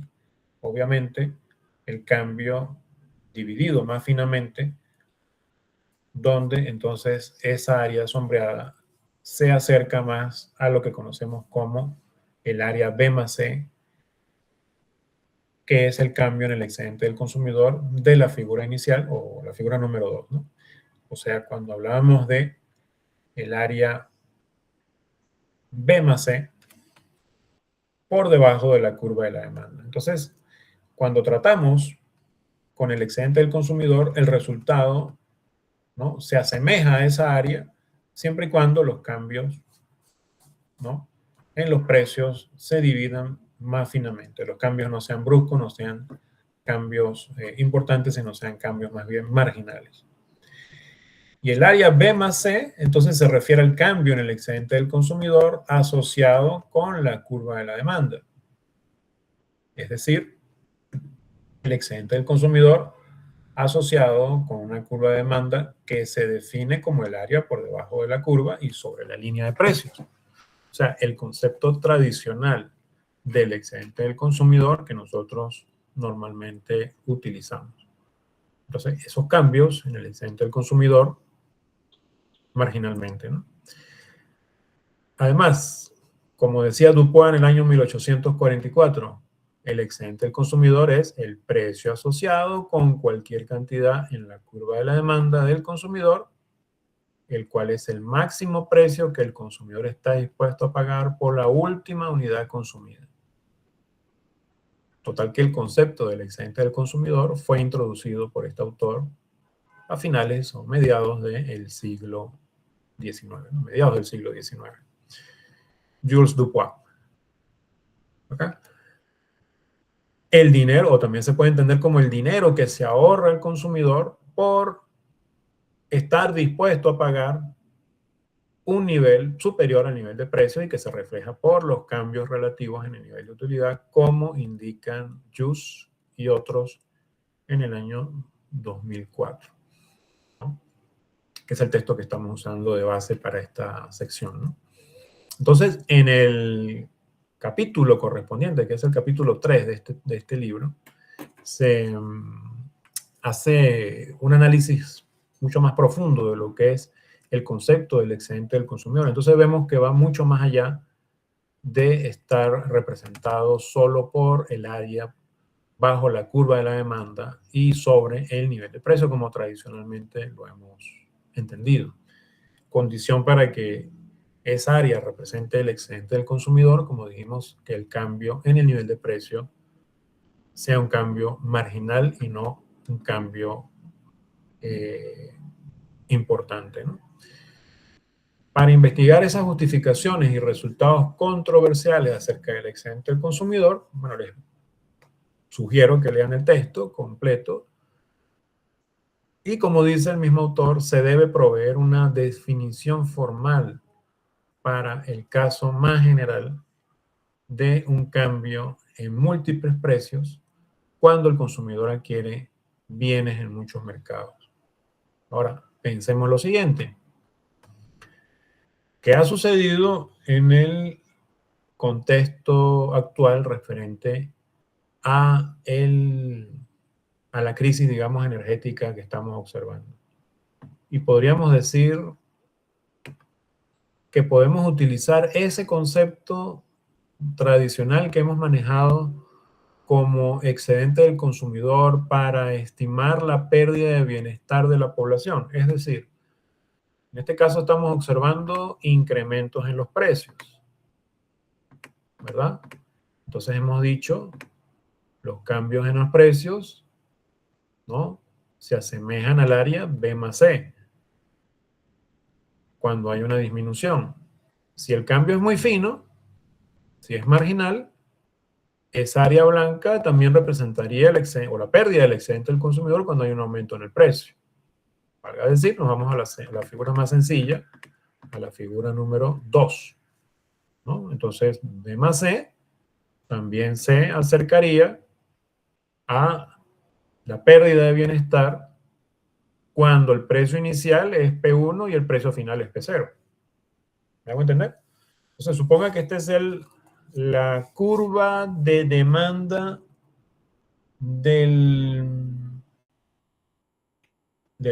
obviamente, el cambio dividido más finamente, donde entonces esa área sombreada se acerca más a lo que conocemos como el área B más C, que es el cambio en el excedente del consumidor de la figura inicial o la figura número 2, ¿no? O sea, cuando hablábamos de el área B más C por debajo de la curva de la demanda. Entonces, cuando tratamos con el excedente del consumidor, el resultado, ¿no?, se asemeja a esa área siempre y cuando los cambios, ¿no?, en los precios se dividan más finamente. Los cambios no sean bruscos, no sean cambios importantes, sino sean cambios más bien marginales. Y el área B más C, entonces se refiere al cambio en el excedente del consumidor asociado con la curva de la demanda. Es decir, el excedente del consumidor asociado con una curva de demanda que se define como el área por debajo de la curva y sobre la línea de precios. O sea, el concepto tradicional del excedente del consumidor que nosotros normalmente utilizamos. Entonces, esos cambios en el excedente del consumidor marginalmente, ¿no? Además, como decía Dupuis en el año 1844, el excedente del consumidor es el precio asociado con cualquier cantidad en la curva de la demanda del consumidor, el cual es el máximo precio que el consumidor está dispuesto a pagar por la última unidad consumida. Total que el concepto del excedente del consumidor fue introducido por este autor a finales o mediados del siglo XIX, ¿no? Mediados del siglo XIX. Jules Dupuis. ¿Okay? El dinero, o también se puede entender como el dinero que se ahorra el consumidor por estar dispuesto a pagar un nivel superior al nivel de precio y que se refleja por los cambios relativos en el nivel de utilidad, como indican Jules y otros en el año 2004, ¿no?, que es el texto que estamos usando de base para esta sección, ¿no? Entonces, en el capítulo correspondiente, que es el capítulo 3 de este libro, se hace un análisis mucho más profundo de lo que es el concepto del excedente del consumidor. Entonces vemos que va mucho más allá de estar representado solo por el área bajo la curva de la demanda y sobre el nivel de precio, como tradicionalmente lo hemos entendido. Condición para que esa área represente el excedente del consumidor, como dijimos, que el cambio en el nivel de precio sea un cambio marginal y no un cambio importante, ¿no? Para investigar esas justificaciones y resultados controversiales acerca del excedente del consumidor, bueno, les sugiero que lean el texto completo y, como dice el mismo autor, se debe proveer una definición formal para el caso más general de un cambio en múltiples precios cuando el consumidor adquiere bienes en muchos mercados. Ahora, pensemos lo siguiente. ¿Qué ha sucedido en el contexto actual referente a la crisis, digamos, energética que estamos observando? Y podríamos decir que podemos utilizar ese concepto tradicional que hemos manejado como excedente del consumidor para estimar la pérdida de bienestar de la población. Es decir, en este caso estamos observando incrementos en los precios, ¿verdad? Entonces hemos dicho, los cambios en los precios, ¿no?, se asemejan al área B más C cuando hay una disminución. Si el cambio es muy fino, si es marginal, esa área blanca también representaría el excedente, o la pérdida del excedente del consumidor cuando hay un aumento en el precio. Valga decir, nos vamos a la figura más sencilla, a la figura número 2, ¿no? Entonces, B más C también se acercaría a la pérdida de bienestar cuando el precio inicial es P1 y el precio final es P0. ¿Me hago entender? Entonces, suponga que esta es la curva de demanda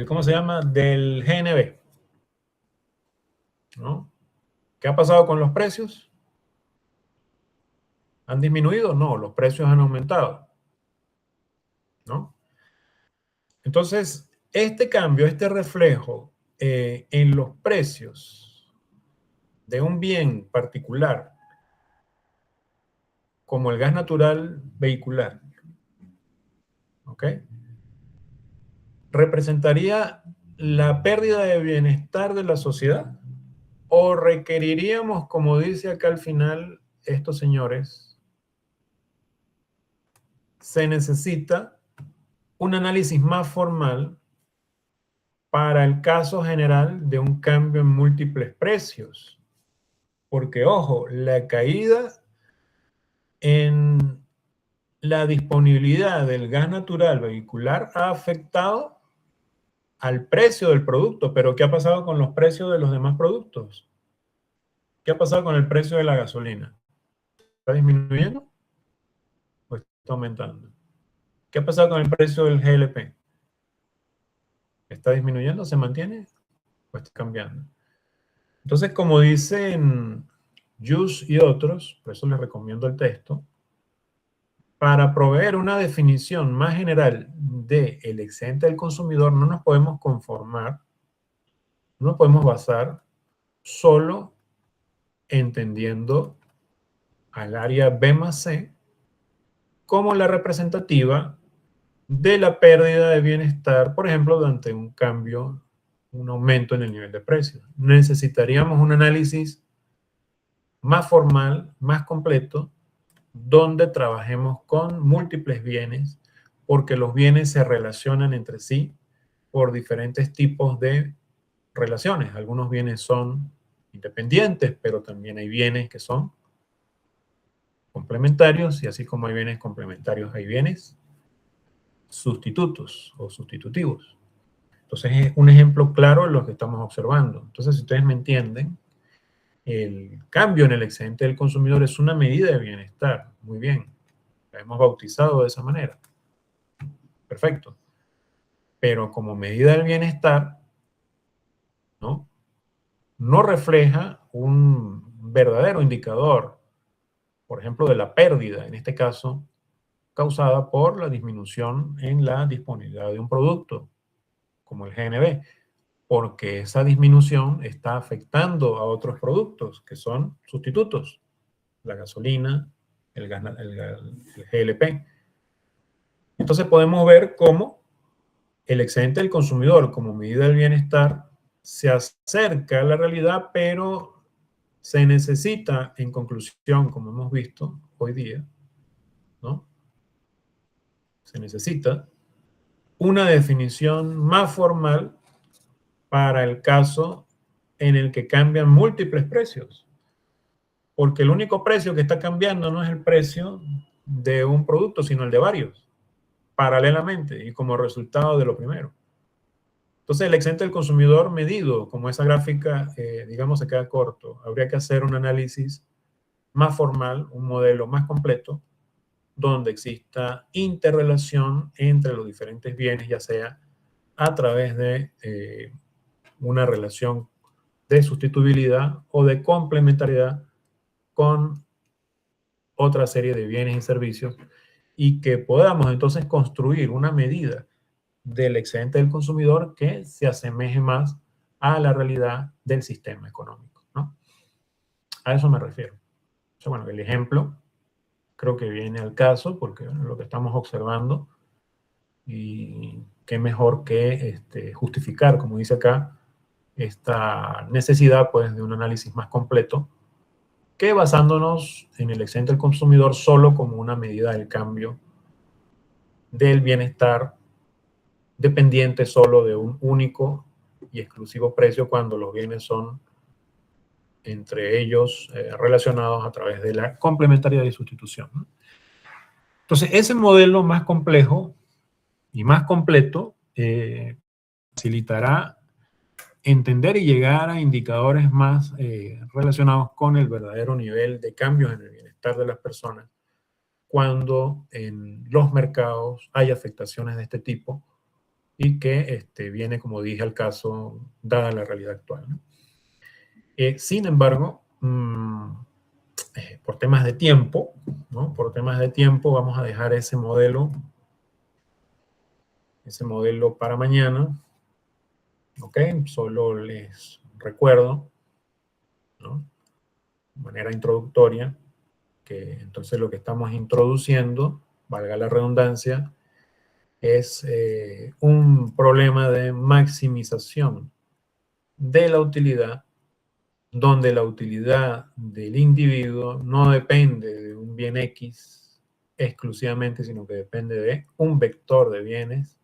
¿cómo se llama? Del GNB, ¿no? ¿Qué ha pasado con los precios? ¿Han disminuido? No, los precios han aumentado, ¿no? Entonces, este cambio, este reflejo en los precios de un bien particular, como el gas natural vehicular, ¿ok?, representaría la pérdida de bienestar de la sociedad, o requeriríamos, como dice acá al final estos señores, se necesita un análisis más formal para el caso general de un cambio en múltiples precios. Porque, ojo, la caída en la disponibilidad del gas natural vehicular ha afectado al precio del producto, pero ¿qué ha pasado con los precios de los demás productos? ¿Qué ha pasado con el precio de la gasolina? ¿Está disminuyendo o está aumentando? ¿Qué ha pasado con el precio del GLP? ¿Está disminuyendo? ¿Se mantiene? ¿O está cambiando? Entonces, como dicen Jus y otros, por eso les recomiendo el texto, para proveer una definición más general del excedente del consumidor, no nos podemos conformar, no nos podemos basar solo entendiendo al área B más C como la representativa de la pérdida de bienestar, por ejemplo, durante un cambio, un aumento en el nivel de precios. Necesitaríamos un análisis más formal, más completo, donde trabajemos con múltiples bienes, porque los bienes se relacionan entre sí por diferentes tipos de relaciones. Algunos bienes son independientes, pero también hay bienes que son complementarios, y así como hay bienes complementarios, hay bienes sustitutos o sustitutivos. Entonces es un ejemplo claro de lo que estamos observando. Entonces, si ustedes me entienden, el cambio en el excedente del consumidor es una medida de bienestar. Muy bien, la hemos bautizado de esa manera. Perfecto. Pero como medida del bienestar, ¿no? No refleja un verdadero indicador, por ejemplo, de la pérdida, en este caso, causada por la disminución en la disponibilidad de un producto, como el GNB, porque esa disminución está afectando a otros productos que son sustitutos, la gasolina, el GLP. Entonces podemos ver cómo el excedente del consumidor como medida del bienestar se acerca a la realidad, pero se necesita, en conclusión, como hemos visto hoy día, ¿no? Se necesita una definición más formal para el caso en el que cambian múltiples precios. Porque el único precio que está cambiando no es el precio de un producto, sino el de varios, paralelamente y como resultado de lo primero. Entonces, el excedente del consumidor medido, como esa gráfica, digamos, se queda corto. Habría que hacer un análisis más formal, un modelo más completo, donde exista interrelación entre los diferentes bienes, ya sea a través de una relación de sustituibilidad o de complementariedad con otra serie de bienes y servicios, y que podamos entonces construir una medida del excedente del consumidor que se asemeje más a la realidad del sistema económico, ¿no? A eso me refiero. O sea, bueno, el ejemplo creo que viene al caso porque lo que estamos observando, y qué mejor que justificar, como dice acá, esta necesidad pues de un análisis más completo que basándonos en el excedente del consumidor solo como una medida del cambio del bienestar dependiente solo de un único y exclusivo precio cuando los bienes son entre ellos relacionados a través de la complementariedad y sustitución, ¿no? Entonces, ese modelo más complejo y más completo facilitará entender y llegar a indicadores más relacionados con el verdadero nivel de cambios en el bienestar de las personas cuando en los mercados hay afectaciones de este tipo y que viene, como dije, al caso, dada la realidad actual, ¿no? Sin embargo, por temas de tiempo, ¿no? Por temas de tiempo vamos a dejar ese modelo para mañana, ¿ok? Solo les recuerdo, ¿no? De manera introductoria, que entonces lo que estamos introduciendo, valga la redundancia, es un problema de maximización de la utilidad, donde la utilidad del individuo no depende de un bien X exclusivamente, sino que depende de un vector de bienes,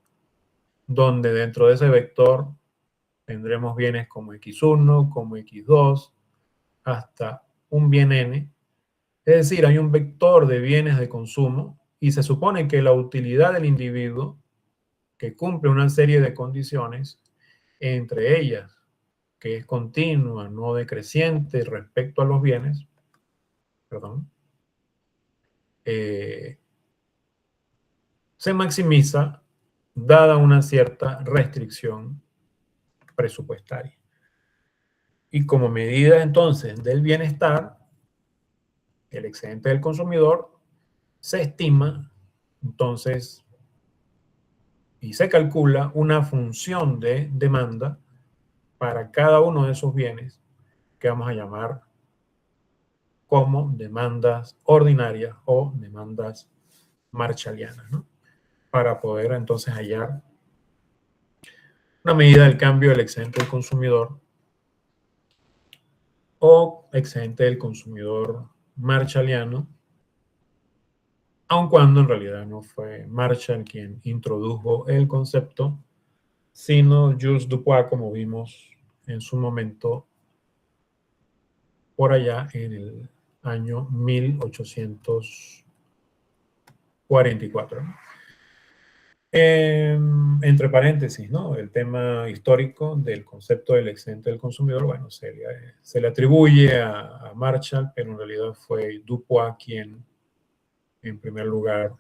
donde dentro de ese vector tendremos bienes como X1, como X2, hasta un bien N. Es decir, hay un vector de bienes de consumo y se supone que la utilidad del individuo, que cumple una serie de condiciones, entre ellas que es continua, no decreciente respecto a los bienes, perdón, se maximiza dada una cierta restricción presupuestaria. Y como medida entonces del bienestar, el excedente del consumidor se estima entonces y se calcula una función de demanda para cada uno de esos bienes que vamos a llamar como demandas ordinarias o demandas marshallianas, ¿no? Para poder entonces hallar una medida del cambio del excedente del consumidor o excedente del consumidor marshalliano, aun cuando en realidad no fue Marshall quien introdujo el concepto, sino Jules Dupois, como vimos en su momento por allá en el año 1844. Entre paréntesis, ¿no? El tema histórico del concepto del excedente del consumidor, bueno, se le atribuye a Marshall, pero en realidad fue Dupuis quien, en primer lugar,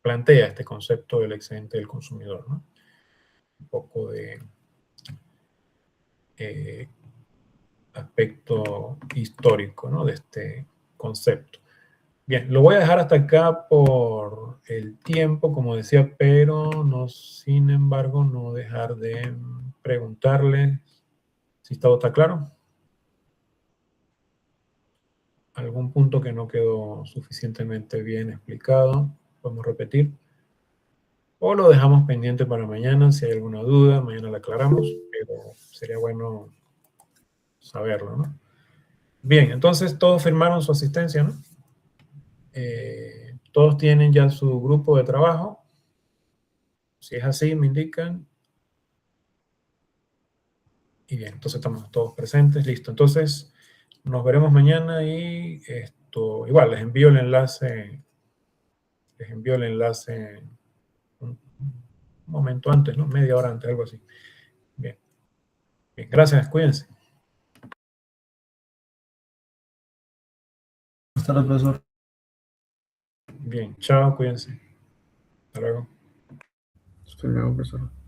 plantea este concepto del excedente del consumidor, ¿no? Un poco de aspecto histórico, ¿no? De este concepto. Bien, lo voy a dejar hasta acá por el tiempo, como decía, pero no, sin embargo, no dejar de preguntarle si todo está claro. ¿Algún punto que no quedó suficientemente bien explicado? Podemos repetir. O lo dejamos pendiente para mañana. Si hay alguna duda, mañana la aclaramos, pero sería bueno saberlo, ¿no? Bien, entonces todos firmaron su asistencia, ¿no? Todos tienen ya su grupo de trabajo. Si es así, me indican. Y bien, entonces estamos todos presentes, listo. Entonces, nos veremos mañana y esto, igual, les envío el enlace un momento antes, ¿no? Media hora antes, algo así. Bien, bien, gracias, cuídense. Hasta luego, profesor. Bien, chao, cuídense. Hasta luego. Hasta luego, profesor.